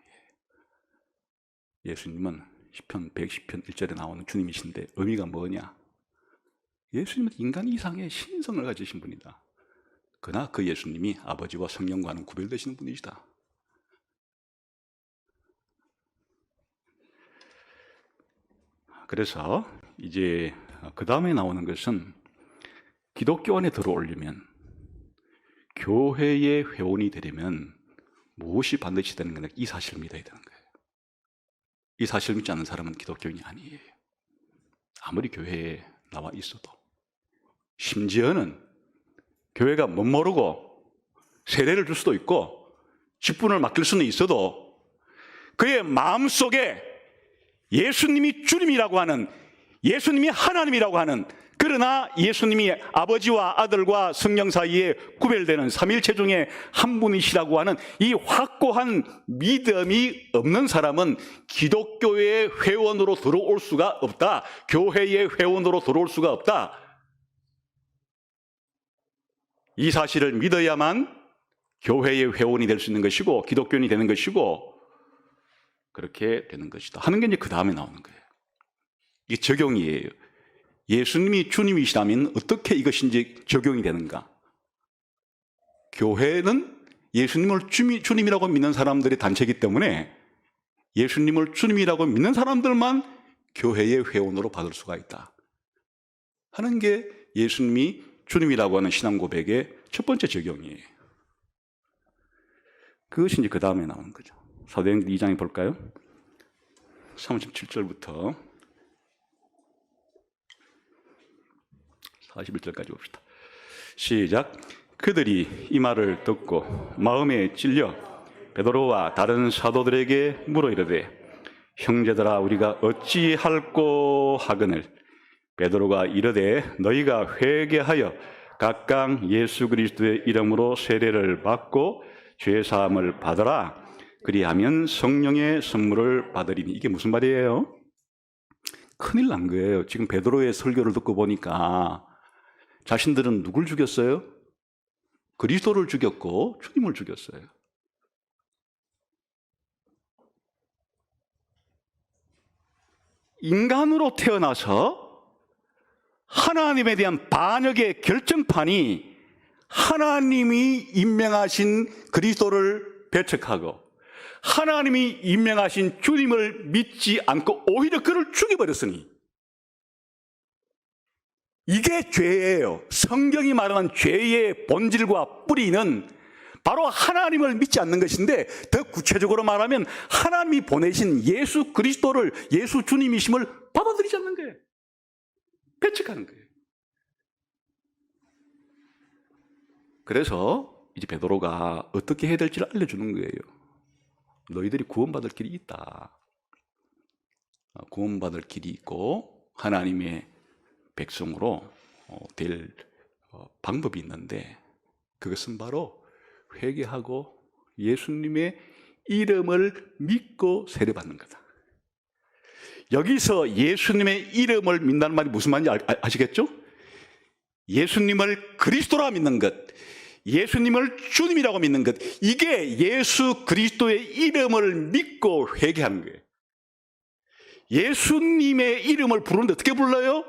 예수님은 시편 110편 1절에 나오는 주님이신데 의미가 뭐냐? 예수님은 인간 이상의 신성을 가지신 분이다. 그러나 그 예수님이 아버지와 성령과는 구별되시는 분이시다. 그래서 이제 그 다음에 나오는 것은 기독교 안에 들어오려면, 교회의 회원이 되려면 무엇이 반드시 되는 거냐? 이 사실을 믿어야 되는 거예요. 이 사실을 믿지 않는 사람은 기독교인이 아니에요. 아무리 교회에 나와 있어도. 심지어는 교회가 못 모르고 세례를 줄 수도 있고 직분을 맡길 수는 있어도 그의 마음속에 예수님이 주님이라고 하는, 예수님이 하나님이라고 하는, 그러나 예수님이 아버지와 아들과 성령 사이에 구별되는 삼위일체 중에 한 분이시라고 하는 이 확고한 믿음이 없는 사람은 기독교의 회원으로 들어올 수가 없다. 교회의 회원으로 들어올 수가 없다. 이 사실을 믿어야만 교회의 회원이 될 수 있는 것이고 기독교인이 되는 것이고 그렇게 되는 것이다 하는 게 이제 그 다음에 나오는 거예요. 이게 적용이에요. 예수님이 주님이시라면 어떻게 이것인지 적용이 되는가? 교회는 예수님을 주님이라고 믿는 사람들의 단체이기 때문에 예수님을 주님이라고 믿는 사람들만 교회의 회원으로 받을 수가 있다 하는 게 예수님이 주님이라고 하는 신앙 고백의 첫 번째 적용이에요. 그것이 이제 그 다음에 나오는 거죠. 사도행전 2장에 볼까요? 37절부터 41절까지 봅시다. 시작. 그들이 이 말을 듣고 마음에 찔려 베드로와 다른 사도들에게 물어 이르되 형제들아 우리가 어찌할꼬 하거늘 베드로가 이르되 너희가 회개하여 각각 예수 그리스도의 이름으로 세례를 받고 죄 사함을 받으라. 그리하면 성령의 선물을 받으리니. 이게 무슨 말이에요? 큰일 난 거예요. 지금 베드로의 설교를 듣고 보니까 자신들은 누굴 죽였어요? 그리스도를 죽였고 주님을 죽였어요. 인간으로 태어나서 하나님에 대한 반역의 결정판이 하나님이 임명하신 그리스도를 배척하고 하나님이 임명하신 주님을 믿지 않고 오히려 그를 죽여버렸으니 이게 죄예요. 성경이 말하는 죄의 본질과 뿌리는 바로 하나님을 믿지 않는 것인데 더 구체적으로 말하면 하나님이 보내신 예수 그리스도를 예수 주님이심을 받아들이지 않는 거예요. 배척하는 거예요. 그래서 이제 베드로가 어떻게 해야 될지를 알려주는 거예요. 너희들이 구원받을 길이 있다. 구원받을 길이 있고 하나님의 백성으로 될 방법이 있는데 그것은 바로 회개하고 예수님의 이름을 믿고 세례받는 거다. 여기서 예수님의 이름을 믿는다는 말이 무슨 말인지 아시겠죠? 예수님을 그리스도라 믿는 것, 예수님을 주님이라고 믿는 것, 이게 예수 그리스도의 이름을 믿고 회개하는 거예요. 예수님의 이름을 부르는데 어떻게 불러요?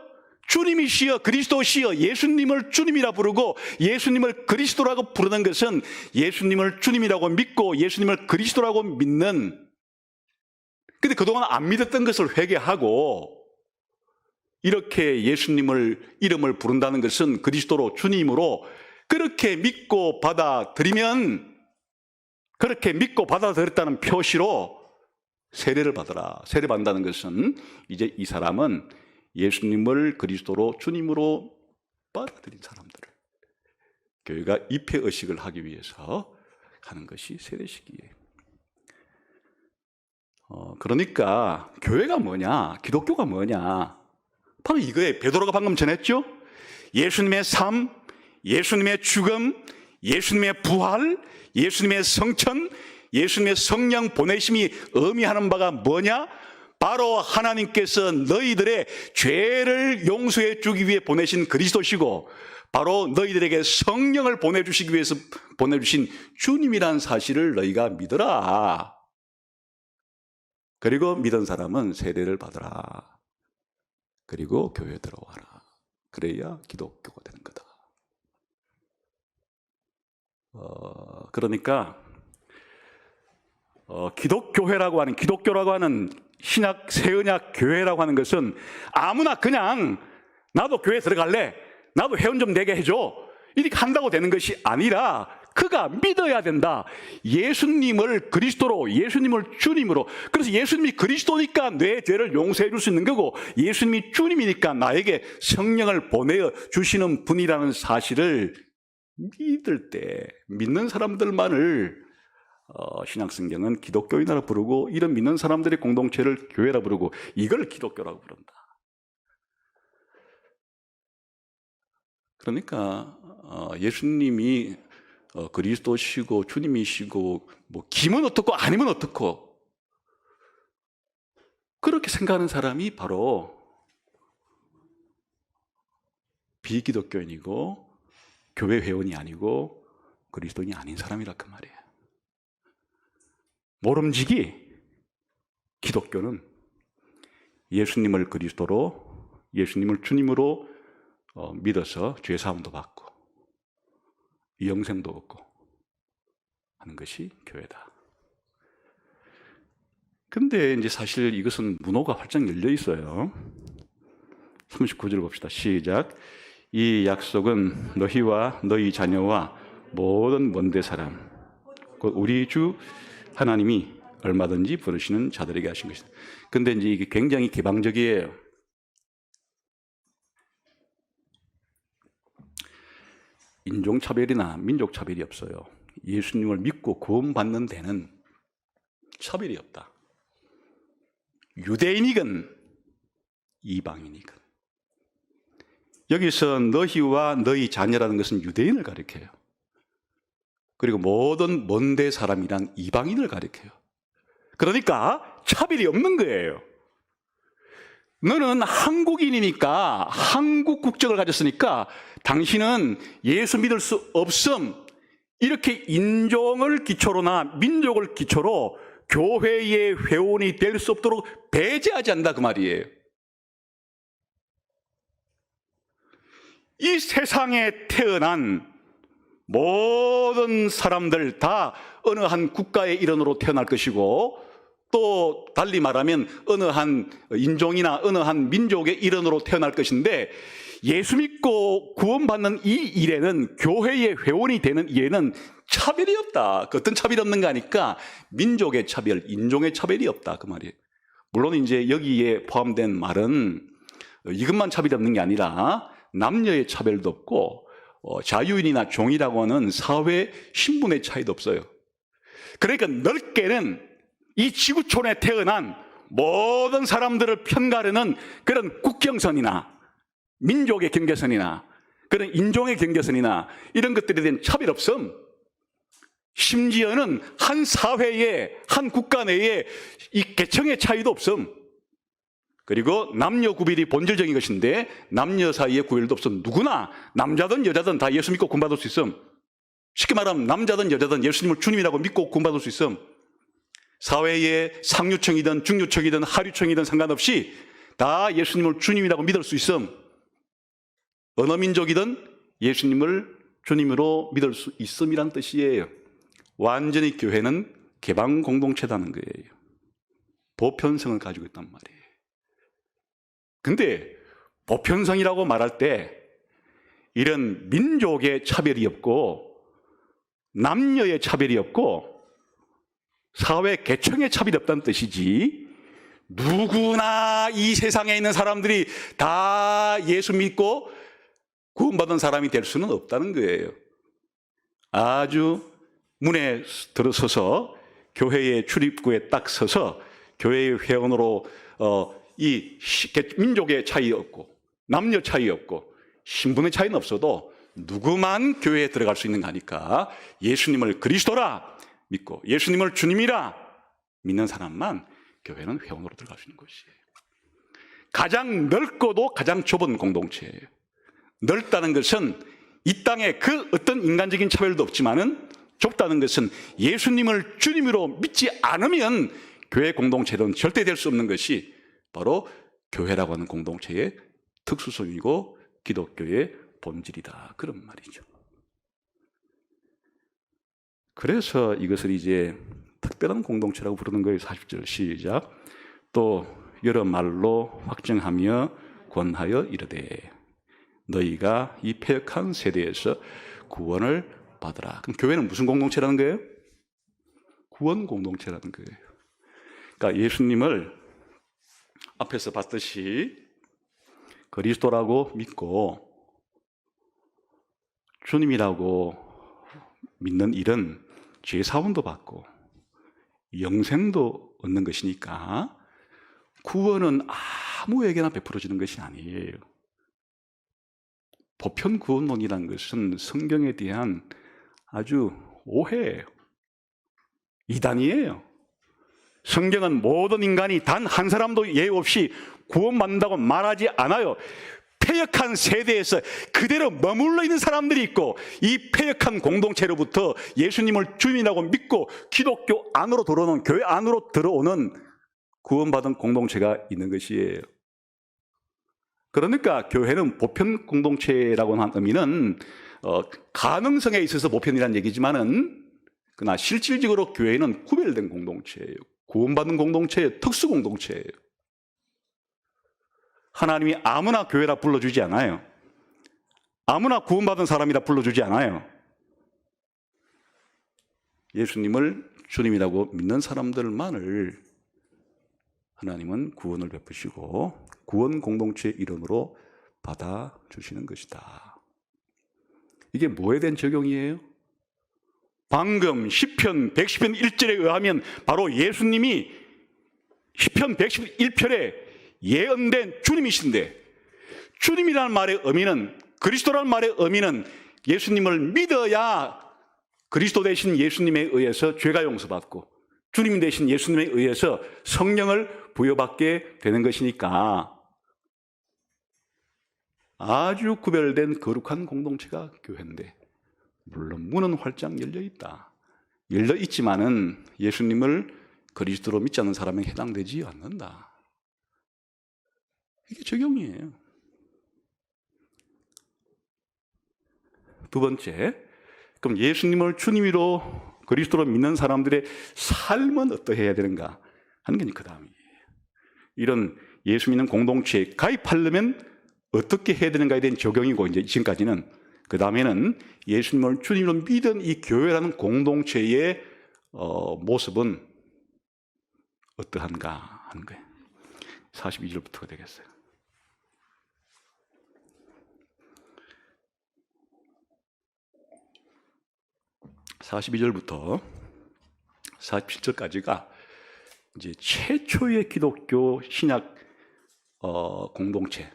주님이시여 그리스도시여 예수님을 주님이라 부르고 예수님을 그리스도라고 부르는 것은 예수님을 주님이라고 믿고 예수님을 그리스도라고 믿는, 근데 그동안 안 믿었던 것을 회개하고 이렇게 예수님을 이름을 부른다는 것은 그리스도로 주님으로 그렇게 믿고 받아들이면, 그렇게 믿고 받아들였다는 표시로 세례를 받아라. 세례 받는다는 것은 이제 이 사람은 예수님을 그리스도로 주님으로 받아들인 사람들을 교회가 입회의식을 하기 위해서 하는 것이 세례식이에요. 그러니까 교회가 뭐냐, 기독교가 뭐냐, 바로 이거에 베드로가 방금 전했죠. 예수님의 삶, 예수님의 죽음, 예수님의 부활, 예수님의 성천, 예수님의 성령 보내심이 의미하는 바가 뭐냐? 바로 하나님께서 너희들의 죄를 용서해 주기 위해 보내신 그리스도시고, 바로 너희들에게 성령을 보내주시기 위해서 보내주신 주님이라는 사실을 너희가 믿어라. 그리고 믿은 사람은 세례를 받으라. 그리고 교회에 들어와라. 그래야 기독교가 되는 거다. 그러니까 기독교회라고 하는, 기독교라고 하는 신약 새언약 교회라고 하는 것은 아무나 그냥 나도 교회 들어갈래, 나도 회원 좀 되게 해줘, 이렇게 한다고 되는 것이 아니라 그가 믿어야 된다. 예수님을 그리스도로, 예수님을 주님으로. 그래서 예수님이 그리스도니까 내 죄를 용서해 줄 수 있는 거고, 예수님이 주님이니까 나에게 성령을 보내어 주시는 분이라는 사실을 믿을 때, 믿는 사람들만을 신약성경은 기독교인이라 부르고, 이런 믿는 사람들의 공동체를 교회라 부르고, 이걸 기독교라고 부른다. 그러니까 예수님이 그리스도시고 주님이시고, 뭐 기면 어떻고 아니면 어떻고, 그렇게 생각하는 사람이 바로 비기독교인이고 교회 회원이 아니고 그리스도인이 아닌 사람이라 그 말이에요. 모름지기 기독교는 예수님을 그리스도로, 예수님을 주님으로 믿어서 죄사함도 받고 영생도 얻고 하는 것이 교회다. 근데 이제 사실 이것은 문호가 활짝 열려 있어요. 39절 봅시다. 시작. 이 약속은 너희와 너희 자녀와 모든 먼데 사람, 곧 우리 주 하나님이 얼마든지 부르시는 자들에게 하신 것이다. 근데 이제 이게 굉장히 개방적이에요. 인종차별이나 민족차별이 없어요. 예수님을 믿고 구원받는 데는 차별이 없다. 유대인이건 이방인이건. 여기서 너희와 너희 자녀라는 것은 유대인을 가리켜요. 그리고 모든 먼데 사람이란 이방인을 가리켜요. 그러니까 차별이 없는 거예요. 너는 한국인이니까, 한국 국적을 가졌으니까 당신은 예수 믿을 수 없음, 이렇게 인종을 기초로나 민족을 기초로 교회의 회원이 될 수 없도록 배제하지 않는다 그 말이에요. 이 세상에 태어난 모든 사람들 다 어느 한 국가의 일원으로 태어날 것이고, 또 달리 말하면 어느 한 인종이나 어느 한 민족의 일원으로 태어날 것인데, 예수 믿고 구원받는 이 일에는, 교회의 회원이 되는 일에는 차별이 없다. 어떤 차별이 없는가 하니까 민족의 차별, 인종의 차별이 없다 그 말이에요. 물론 이제 여기에 포함된 말은 이것만 차별이 없는 게 아니라 남녀의 차별도 없고 자유인이나 종이라고 하는 사회 신분의 차이도 없어요. 그러니까 넓게는 이 지구촌에 태어난 모든 사람들을 편가르는 그런 국경선이나 민족의 경계선이나 그런 인종의 경계선이나 이런 것들에 대한 차별 없음, 심지어는 한 사회에, 한 국가 내에 이 계층의 차이도 없음, 그리고 남녀 구별이 본질적인 것인데 남녀 사이의 구별도 없음. 누구나 남자든 여자든 다 예수 믿고 구원받을 수 있음. 쉽게 말하면 남자든 여자든 예수님을 주님이라고 믿고 구원받을 수 있음. 사회의 상류층이든 중류층이든 하류층이든 상관없이 다 예수님을 주님이라고 믿을 수 있음. 어느 민족이든 예수님을 주님으로 믿을 수 있음이란 뜻이에요. 완전히 교회는 개방 공동체라는 거예요. 보편성을 가지고 있단 말이에요. 근데 보편성이라고 말할 때 이런 민족의 차별이 없고 남녀의 차별이 없고 사회 계층에 차별이 없다는 뜻이지, 누구나 이 세상에 있는 사람들이 다 예수 믿고 구원받은 사람이 될 수는 없다는 거예요. 아주 문에 들어서서 교회의 출입구에 딱 서서 교회의 회원으로 이 민족의 차이 없고 남녀 차이 없고 신분의 차이는 없어도 누구만 교회에 들어갈 수 있는 거니까 예수님을 그리스도라 믿고 예수님을 주님이라 믿는 사람만 교회는 회원으로 들어갈 수 있는 것이에요. 가장 넓고도 가장 좁은 공동체예요. 넓다는 것은 이 땅에 그 어떤 인간적인 차별도 없지만은, 좁다는 것은 예수님을 주님으로 믿지 않으면 교회 공동체는 절대 될 수 없는 것이 바로 교회라고 하는 공동체의 특수성이고 기독교의 본질이다, 그런 말이죠. 그래서 이것을 이제 특별한 공동체라고 부르는 거예요. 40절 시작. 또 여러 말로 확정하며 권하여 이르되 너희가 이 패역한 세대에서 구원을 받으라. 그럼 교회는 무슨 공동체라는 거예요? 구원 공동체라는 거예요. 그러니까 예수님을 앞에서 봤듯이 그리스도라고 믿고 주님이라고 믿는 일은 죄사함도 받고 영생도 얻는 것이니까 구원은 아무에게나 베풀어지는 것이 아니에요. 보편 구원론이라는 것은 성경에 대한 아주 오해예요. 이단이에요. 성경은 모든 인간이 단 한 사람도 예외 없이 구원받는다고 말하지 않아요. 패역한 세대에서 그대로 머물러 있는 사람들이 있고, 이 패역한 공동체로부터 예수님을 주님이라고 믿고 기독교 안으로 들어오는, 교회 안으로 들어오는 구원받은 공동체가 있는 것이에요. 그러니까 교회는 보편 공동체라고 하는 의미는 가능성에 있어서 보편이라는 얘기지만은, 그러나 실질적으로 교회는 구별된 공동체예요. 구원받은 공동체의 특수 공동체예요. 하나님이 아무나 교회라 불러주지 않아요. 아무나 구원받은 사람이라 불러주지 않아요. 예수님을 주님이라고 믿는 사람들만을 하나님은 구원을 베푸시고 구원 공동체의 일원으로 받아주시는 것이다. 이게 뭐에 대한 적용이에요? 방금 시편 110편 1절에 의하면 바로 예수님이 시편 111편에 예언된 주님이신데, 주님이라는 말의 의미는, 그리스도라는 말의 의미는 예수님을 믿어야 그리스도 되신 예수님에 의해서 죄가 용서받고 주님 되신 예수님에 의해서 성령을 부여받게 되는 것이니까 아주 구별된 거룩한 공동체가 교회인데, 물론 문은 활짝 열려 있다. 열려 있지만은 예수님을 그리스도로 믿지 않는 사람에 해당되지 않는다. 이게 적용이에요. 두 번째, 그럼 예수님을 주님으로 그리스도로 믿는 사람들의 삶은 어떠해야 되는가 하는 게 그 다음이에요. 이런 예수 믿는 공동체에 가입하려면 어떻게 해야 되는가에 대한 적용이고, 이제 지금까지는, 그 다음에는 예수님을 주님으로 믿은 이 교회라는 공동체의 모습은 어떠한가 하는 거예요. 42절부터가 되겠어요. 42절부터 47절까지가 이제 최초의 기독교 신약 공동체,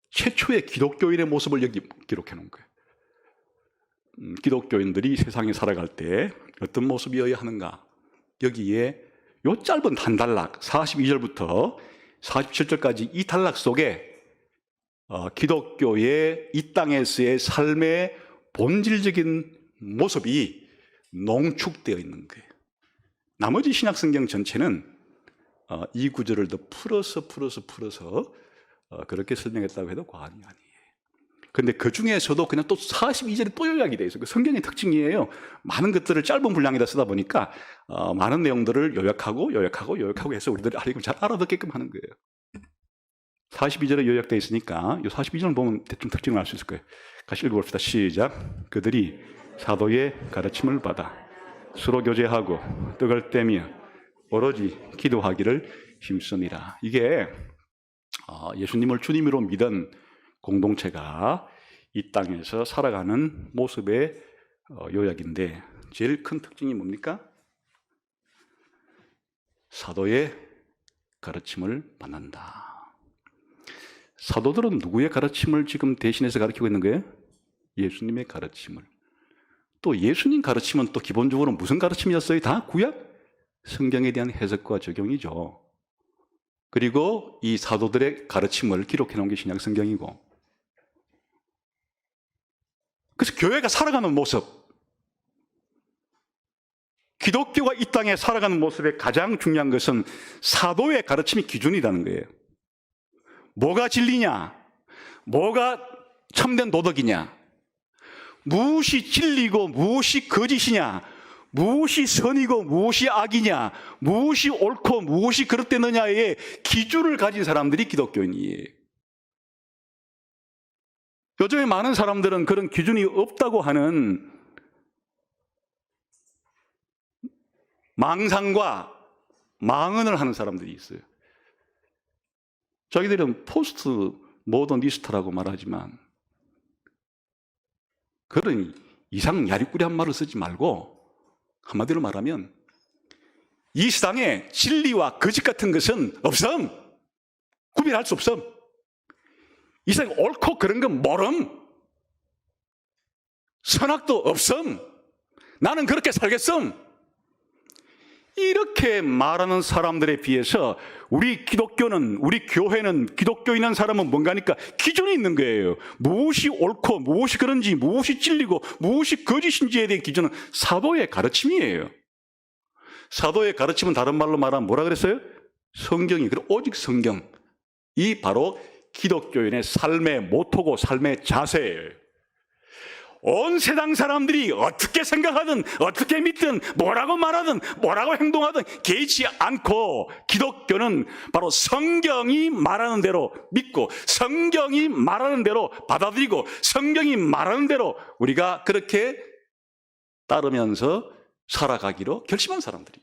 최초의 기독교인의 모습을 여기 기록해 놓은 거예요. 기독교인들이 세상에 살아갈 때 어떤 모습이어야 하는가, 여기에 요 짧은 한 단락 42절부터 47절까지 이 단락 속에 기독교의 이 땅에서의 삶의 본질적인 모습이 농축되어 있는 거예요. 나머지 신약 성경 전체는 이 구절을 더 풀어서 그렇게 설명했다고 해도 과언이 아니에요. 그런데 그 중에서도 그냥 또 42절에 또 요약이 되어 있어요. 그 성경의 특징이에요. 많은 것들을 짧은 분량에다 쓰다 보니까 많은 내용들을 요약하고 해서 우리들이 잘 알아듣게끔 하는 거예요. 42절에 요약되어 있으니까 이 42절을 보면 대충 특징을 알 수 있을 거예요. 같이 읽어봅시다. 시작. 그들이 사도의 가르침을 받아 서로 교제하고 떡을 떼며 오로지 기도하기를 힘쓰니라. 이게 예수님을 주님으로 믿은 공동체가 이 땅에서 살아가는 모습의 요약인데, 제일 큰 특징이 뭡니까? 사도의 가르침을 받는다. 사도들은 누구의 가르침을 지금 대신해서 가르치고 있는 거예요? 예수님의 가르침을. 또 예수님 가르침은 또 기본적으로 무슨 가르침이었어요? 다 구약 성경에 대한 해석과 적용이죠. 그리고 이 사도들의 가르침을 기록해 놓은 게 신약 성경이고. 그래서 교회가 살아가는 모습, 기독교가 이 땅에 살아가는 모습의 가장 중요한 것은 사도의 가르침이 기준이라는 거예요. 뭐가 진리냐? 뭐가 참된 도덕이냐? 무엇이 진리고 무엇이 거짓이냐? 무엇이 선이고 무엇이 악이냐? 무엇이 옳고 무엇이 그릇되느냐의 기준을 가진 사람들이 기독교인이에요. 요즘에 많은 사람들은 그런 기준이 없다고 하는 망상과 망언을 하는 사람들이 있어요. 자기들은 포스트 모더니스트라고 말하지만 그런 이상 야리꾸리한 말을 쓰지 말고, 한마디로 말하면 이 세상에 진리와 거짓 같은 것은 없음. 구별할 수 없음. 이 세상에 옳고 그런 건 모름. 선악도 없음. 나는 그렇게 살겠음. 이렇게 말하는 사람들에 비해서 우리 기독교는, 우리 교회는, 기독교인한 사람은 뭔가니까 기준이 있는 거예요. 무엇이 옳고 무엇이 그런지, 무엇이 진리고 무엇이 거짓인지에 대한 기준은 사도의 가르침이에요. 사도의 가르침은 다른 말로 말하면 뭐라 그랬어요? 성경이, 그리고 오직 성경이 바로 기독교인의 삶의 모토고 삶의 자세예요. 온 세상 사람들이 어떻게 생각하든 어떻게 믿든 뭐라고 말하든 뭐라고 행동하든 개의치 않고, 기독교는 바로 성경이 말하는 대로 믿고 성경이 말하는 대로 받아들이고 성경이 말하는 대로 우리가 그렇게 따르면서 살아가기로 결심한 사람들이.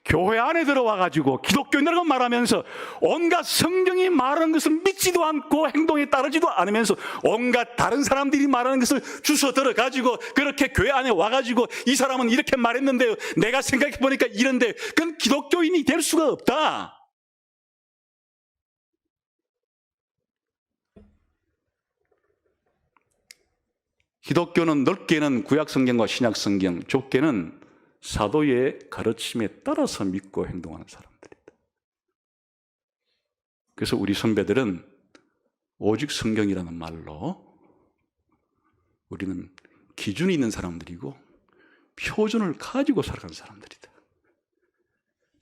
교회 안에 들어와가지고 기독교인이라고 말하면서 온갖 성경이 말하는 것을 믿지도 않고 행동에 따르지도 않으면서 온갖 다른 사람들이 말하는 것을 주워 들어가지고 그렇게 교회 안에 와가지고 이 사람은 이렇게 말했는데요, 내가 생각해보니까 이런데, 그건 기독교인이 될 수가 없다. 기독교는 넓게는 구약성경과 신약성경, 좁게는 사도의 가르침에 따라서 믿고 행동하는 사람들이다. 그래서 우리 선배들은 오직 성경이라는 말로 우리는 기준이 있는 사람들이고 표준을 가지고 살아가는 사람들이다.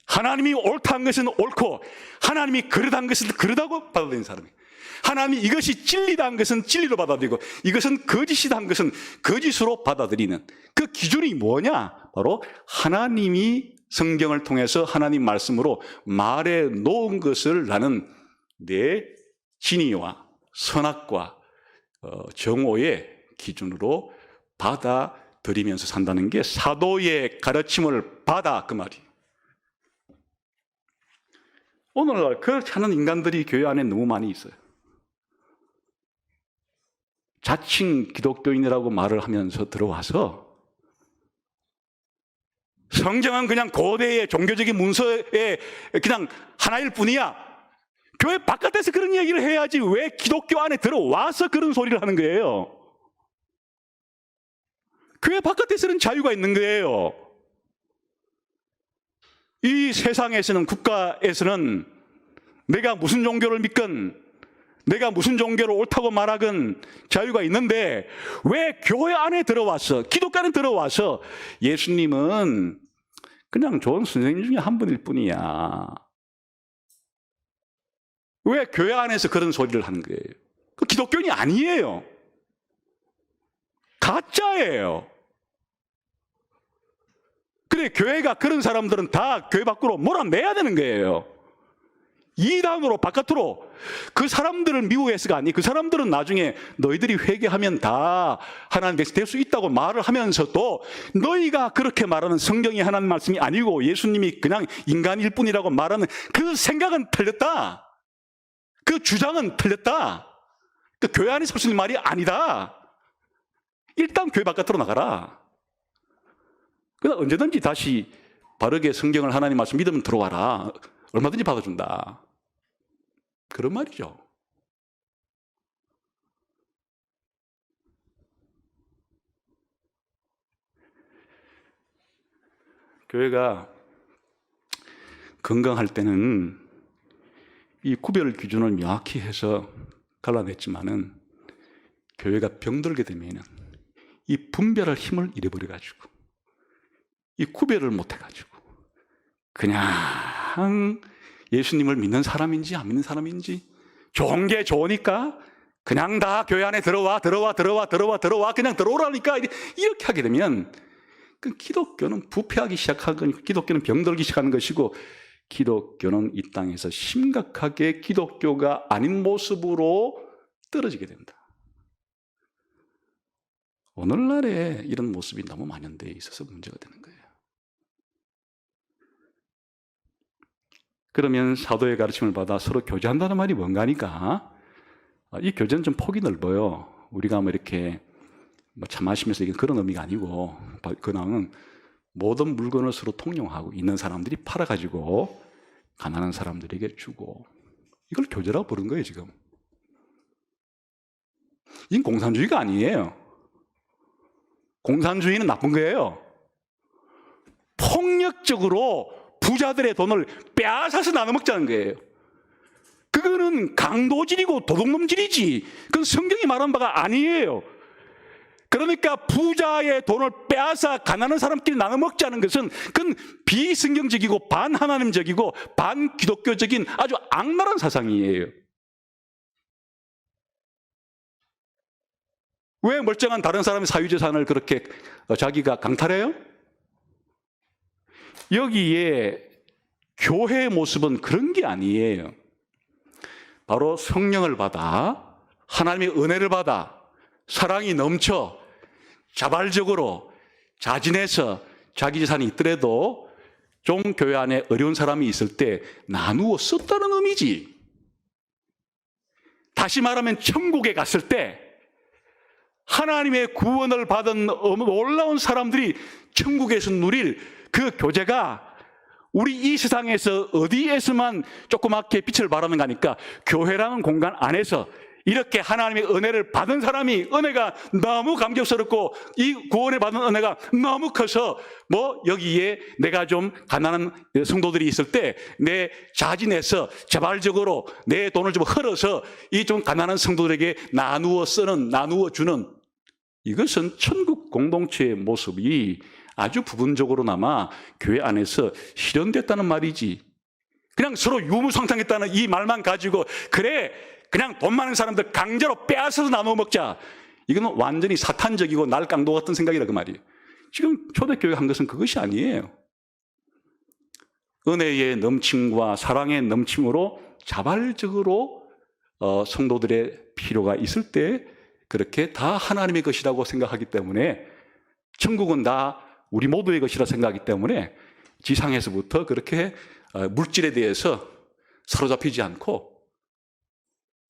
하나님이 옳다는 것은 옳고 하나님이 그릇한 것은 그릇하고 받아들이는 사람이에요. 하나님이 이것이 진리다는 것은 진리로 받아들이고 이것은 거짓이다는 것은 거짓으로 받아들이는 그 기준이 뭐냐? 바로 하나님이 성경을 통해서 하나님 말씀으로 말해 놓은 것을 나는 내 진의와 선악과 정오의 기준으로 받아들이면서 산다는 게 사도의 가르침을 받아, 그 말이에요. 오늘날 그렇지 않은 인간들이 교회 안에 너무 많이 있어요. 자칭 기독교인이라고 말을 하면서 들어와서 성경은 그냥 고대의 종교적인 문서의 그냥 하나일 뿐이야. 교회 바깥에서 그런 얘기를 해야지 왜 기독교 안에 들어와서 그런 소리를 하는 거예요? 교회 바깥에서는 자유가 있는 거예요. 이 세상에서는, 국가에서는 내가 무슨 종교를 믿건 내가 무슨 종교를 옳다고 말하건 자유가 있는데 왜 교회 안에 들어와서, 기독교 안에 들어와서 예수님은 그냥 좋은 선생님 중에 한 분일 뿐이야, 왜 교회 안에서 그런 소리를 하는 거예요? 그 기독교인이 아니에요. 가짜예요. 그래, 교회가 그런 사람들은 다 교회 밖으로 몰아내야 되는 거예요. 이단으로 바깥으로 그 사람들을 미워해서가 아니, 그 사람들은 나중에 너희들이 회개하면 다 하나님 백성 될 수 있다고 말을 하면서도 너희가 그렇게 말하는 성경이 하나님 말씀이 아니고 예수님이 그냥 인간일 뿐이라고 말하는 그 생각은 틀렸다. 그 주장은 틀렸다. 그 교회 안에 설 수 있는 말이 아니다. 일단 교회 바깥으로 나가라. 그러나 언제든지 다시 바르게 성경을 하나님 말씀 믿으면 들어와라. 얼마든지 받아준다. 그런 말이죠. 교회가 건강할 때는 이 구별 기준을 명확히 해서 갈라냈지만은 교회가 병들게 되면은 이 분별할 힘을 잃어버려가지고 이 구별을 못해가지고 그냥 예수님을 믿는 사람인지 안 믿는 사람인지 좋은 게 좋으니까 그냥 다 교회 안에 들어와 그냥 들어오라니까 이렇게 하게 되면 그 기독교는 부패하기 시작하고 기독교는 병들기 시작하는 것이고 기독교는 이 땅에서 심각하게 기독교가 아닌 모습으로 떨어지게 됩니다. 오늘날에 이런 모습이 너무 만연되어 있어서 문제가 되는 거예요. 그러면 사도의 가르침을 받아 서로 교제한다는 말이 뭔가 하니까 이 교제는 좀 폭이 넓어요. 우리가 뭐 이렇게 차 마시면서 이게 그런 의미가 아니고 그냥 모든 물건을 서로 통용하고 있는 사람들이 팔아가지고 가난한 사람들에게 주고 이걸 교제라고 부른 거예요 지금. 이건 공산주의가 아니에요. 공산주의는 나쁜 거예요. 폭력적으로 부자들의 돈을 빼앗아서 나눠 먹자는 거예요. 그거는 강도질이고 도둑놈질이지. 그건 성경이 말한 바가 아니에요. 그러니까 부자의 돈을 빼앗아 가난한 사람끼리 나눠 먹자는 것은 그건 비성경적이고 반하나님적이고 반기독교적인 아주 악랄한 사상이에요. 왜 멀쩡한 다른 사람의 사유재산을 그렇게 자기가 강탈해요? 여기에 교회의 모습은 그런 게 아니에요. 바로 성령을 받아 하나님의 은혜를 받아 사랑이 넘쳐 자발적으로 자진해서 자기 재산이 있더라도 좀 교회 안에 어려운 사람이 있을 때 나누어 썼다는 의미지. 다시 말하면 천국에 갔을 때 하나님의 구원을 받은 놀라운 사람들이 천국에서 누릴 그 교제가 우리 이 세상에서 어디에서만 조그맣게 빛을 발하는 거니까 교회라는 공간 안에서 이렇게 하나님의 은혜를 받은 사람이 은혜가 너무 감격스럽고 이 구원을 받은 은혜가 너무 커서 뭐 여기에 내가 좀 가난한 성도들이 있을 때 내 자진해서 자발적으로 내 돈을 좀 흘어서 이 좀 가난한 성도들에게 나누어 쓰는 나누어 주는 이것은 천국 공동체의 모습이 아주 부분적으로나마 교회 안에서 실현됐다는 말이지. 그냥 서로 유무상통했다는 이 말만 가지고 그래 그냥 돈 많은 사람들 강제로 빼앗아서 나눠 먹자. 이건 완전히 사탄적이고 날강도 같은 생각이라 그 말이에요. 지금 초대교회가 한 것은 그것이 아니에요. 은혜의 넘침과 사랑의 넘침으로 자발적으로 성도들의 필요가 있을 때 그렇게 다 하나님의 것이라고 생각하기 때문에 천국은 다 우리 모두의 것이라 생각하기 때문에 지상에서부터 그렇게 물질에 대해서 사로잡히지 않고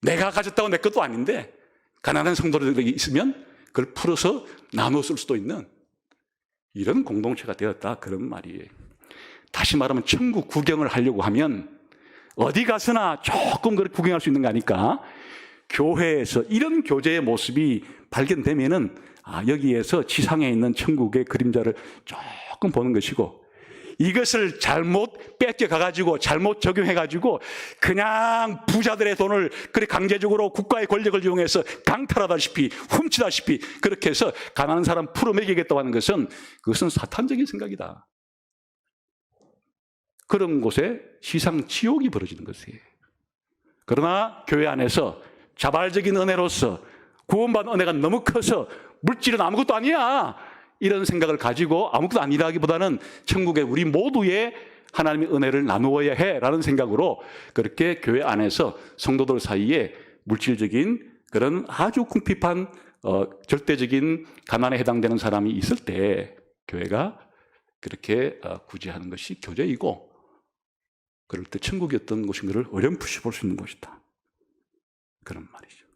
내가 가졌다고 내 것도 아닌데 가난한 성도들에게 있으면 그걸 풀어서 나눠 쓸 수도 있는 이런 공동체가 되었다 그런 말이에요. 다시 말하면 천국 구경을 하려고 하면 어디 가서나 조금 그렇게 구경할 수 있는 거 아니까 교회에서 이런 교제의 모습이 발견되면은 여기에서 지상에 있는 천국의 그림자를 조금 보는 것이고 이것을 잘못 뺏겨가가지고 잘못 적용해가지고 그냥 부자들의 돈을 그렇게 강제적으로 국가의 권력을 이용해서 강탈하다시피 훔치다시피 그렇게 해서 가난한 사람 풀어먹이겠다고 하는 것은 그것은 사탄적인 생각이다. 그런 곳에 시상 지옥이 벌어지는 것이에요. 그러나 교회 안에서 자발적인 은혜로서 구원받은 은혜가 너무 커서 물질은 아무것도 아니야 이런 생각을 가지고 아무것도 아니라기보다는 천국에 우리 모두의 하나님의 은혜를 나누어야 해라는 생각으로 그렇게 교회 안에서 성도들 사이에 물질적인 그런 아주 궁핍한 절대적인 가난에 해당되는 사람이 있을 때 교회가 그렇게 구제하는 것이 교제이고, 그럴 때 천국이 어떤 곳인가를 어렴풋이 볼 수 있는 곳이다, 그런 말이죠.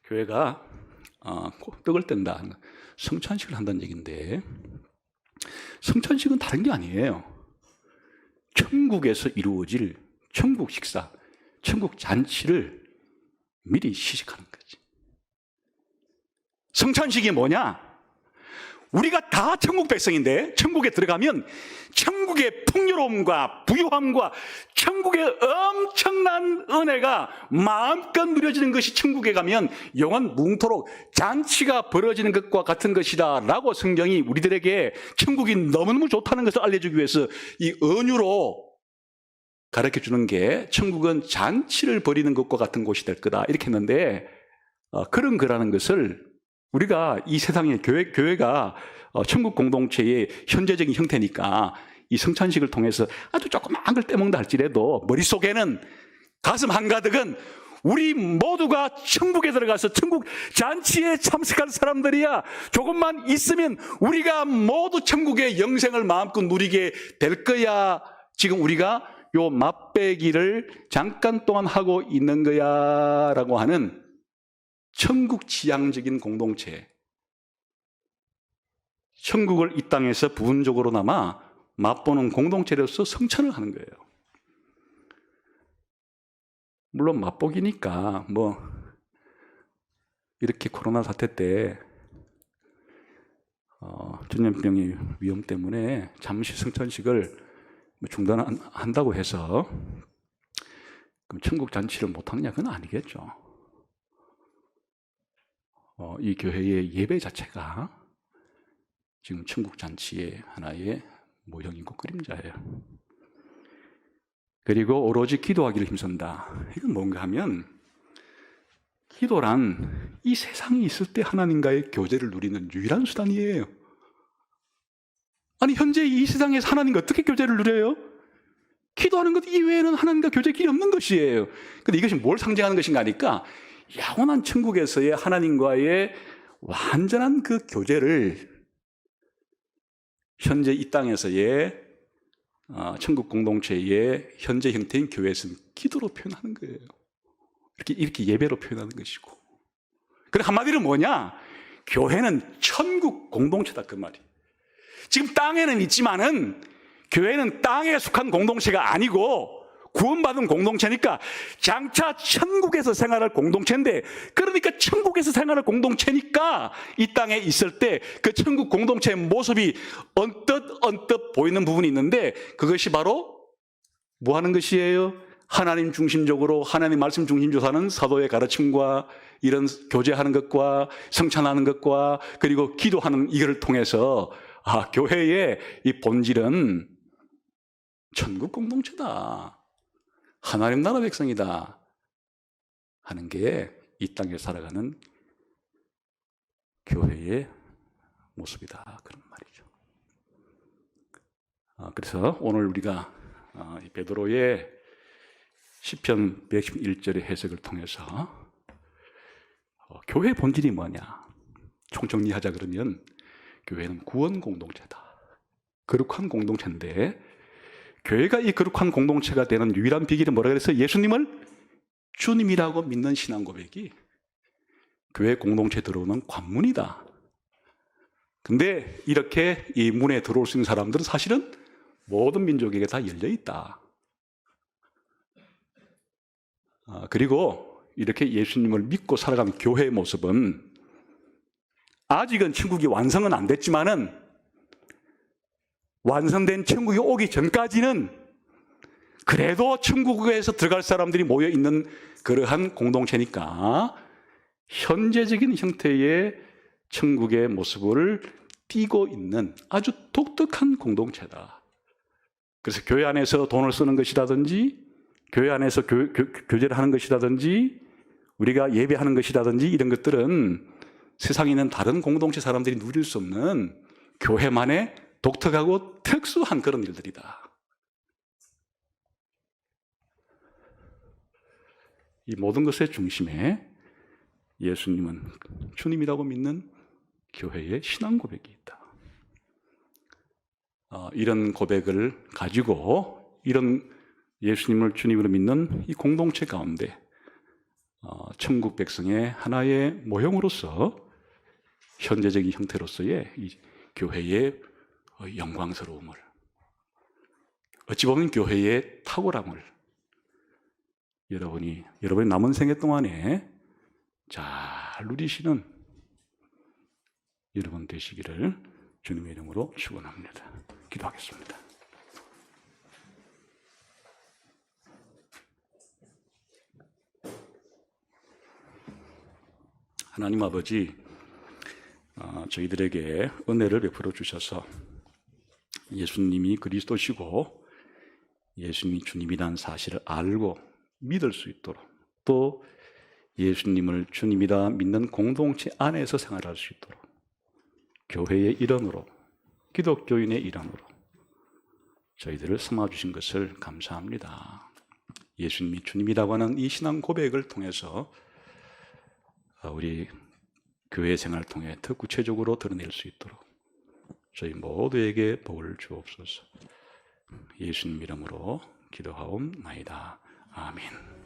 교회가 떡을 뗀다, 성찬식을 한다는 얘기인데, 성찬식은 다른 게 아니에요. 천국에서 이루어질 천국 식사, 천국 잔치를 미리 시식하는 거지. 성찬식이 뭐냐? 우리가 다 천국 백성인데 천국에 들어가면 천국의 풍요로움과 부유함과 천국의 엄청난 은혜가 마음껏 누려지는 것이 천국에 가면 영원 뭉토록 잔치가 벌어지는 것과 같은 것이다 라고 성경이 우리들에게 천국이 너무너무 좋다는 것을 알려주기 위해서 이 은유로 가르쳐주는 게 천국은 잔치를 벌이는 것과 같은 곳이 될 거다 이렇게 했는데, 그런 거라는 것을 우리가 이 세상의 교회가 천국 공동체의 현재적인 형태니까 이 성찬식을 통해서 아주 조그만 걸 떼먹는다 할지라도 머릿속에는, 가슴 한가득은 우리 모두가 천국에 들어가서 천국 잔치에 참석할 사람들이야. 조금만 있으면 우리가 모두 천국의 영생을 마음껏 누리게 될 거야. 지금 우리가 요 맛배기를 잠깐 동안 하고 있는 거야 라고 하는 천국 지향적인 공동체, 천국을 이 땅에서 부분적으로나마 맛보는 공동체로서 성찬을 하는 거예요. 물론 맛보기니까 이렇게 코로나 사태 때 전염병의 위험 때문에 잠시 성찬식을 중단한다고 해서 그럼 천국 잔치를 못하느냐? 그건 아니겠죠. 이 교회의 예배 자체가 지금 천국 잔치의 하나의 모형이고 그림자예요. 그리고 오로지 기도하기를 힘쓴다. 이건 뭔가 하면, 기도란 이 세상에 있을 때 하나님과의 교제를 누리는 유일한 수단이에요. 아니, 현재 이 세상에서 하나님과 어떻게 교제를 누려요? 기도하는 것 이외에는 하나님과 교제 길이 없는 것이에요. 근데 이것이 뭘 상징하는 것인가 하니까, 영원한 천국에서의 하나님과의 완전한 그 교제를 현재 이 땅에서의 천국 공동체의 현재 형태인 교회에서는 기도로 표현하는 거예요. 이렇게 예배로 표현하는 것이고. 그래, 한마디로 뭐냐? 교회는 천국 공동체다, 그 말이. 지금 땅에는 있지만은 교회는 땅에 속한 공동체가 아니고 구원받은 공동체니까 장차 천국에서 생활할 공동체인데, 그러니까 천국에서 생활할 공동체니까 이 땅에 있을 때 그 천국 공동체의 모습이 언뜻 보이는 부분이 있는데, 그것이 바로 뭐 하는 것이에요? 하나님 중심적으로 하나님 말씀 중심적으로 사는 사도의 가르침과 이런 교제하는 것과 성찬하는 것과 그리고 기도하는 이거를 통해서 교회의 이 본질은 천국 공동체다, 하나님 나라 백성이다 하는 게 이 땅에 살아가는 교회의 모습이다, 그런 말이죠. 그래서 오늘 우리가 베드로의 시편 111절의 해석을 통해서 교회의 본질이 뭐냐, 총정리하자 그러면 교회는 구원 공동체다, 거룩한 공동체인데, 교회가 이 거룩한 공동체가 되는 유일한 비결은 뭐라 그랬어요? 예수님을 주님이라고 믿는 신앙 고백이 교회 공동체에 들어오는 관문이다. 근데 이렇게 이 문에 들어올 수 있는 사람들은 사실은 모든 민족에게 다 열려 있다. 그리고 이렇게 예수님을 믿고 살아가는 교회의 모습은 아직은 천국이 완성은 안 됐지만은 완성된 천국이 오기 전까지는 그래도 천국에서 들어갈 사람들이 모여 있는 그러한 공동체니까 현재적인 형태의 천국의 모습을 띠고 있는 아주 독특한 공동체다. 그래서 교회 안에서 돈을 쓰는 것이라든지 교회 안에서 교제를 하는 것이라든지 우리가 예배하는 것이라든지 이런 것들은 세상에 있는 다른 공동체 사람들이 누릴 수 없는 교회만의 독특하고 특수한 그런 일들이다. 이 모든 것의 중심에 예수님은 주님이라고 믿는 교회의 신앙 고백이 있다. 이런 고백을 가지고 이런 예수님을 주님으로 믿는 이 공동체 가운데 천국 백성의 하나의 모형으로서 현재적인 형태로서의 이 교회의 영광스러움을, 어찌 보면 교회의 탁월함을 여러분의 남은 생애 동안에 잘 누리시는 여러분 되시기를 주님의 이름으로 축원합니다. 기도하겠습니다. 하나님 아버지, 저희들에게 은혜를 베풀어 주셔서 예수님이 그리스도시고 예수님이 주님이라는 사실을 알고 믿을 수 있도록, 또 예수님을 주님이라 믿는 공동체 안에서 생활할 수 있도록 교회의 일원으로, 기독교인의 일원으로 저희들을 삼아주신 것을 감사합니다. 예수님이 주님이라고 하는 이 신앙 고백을 통해서 우리 교회 생활을 통해 더 구체적으로 드러낼 수 있도록 저희 모두에게 복을 주옵소서. 예수님 이름으로 기도하옵나이다. 아멘.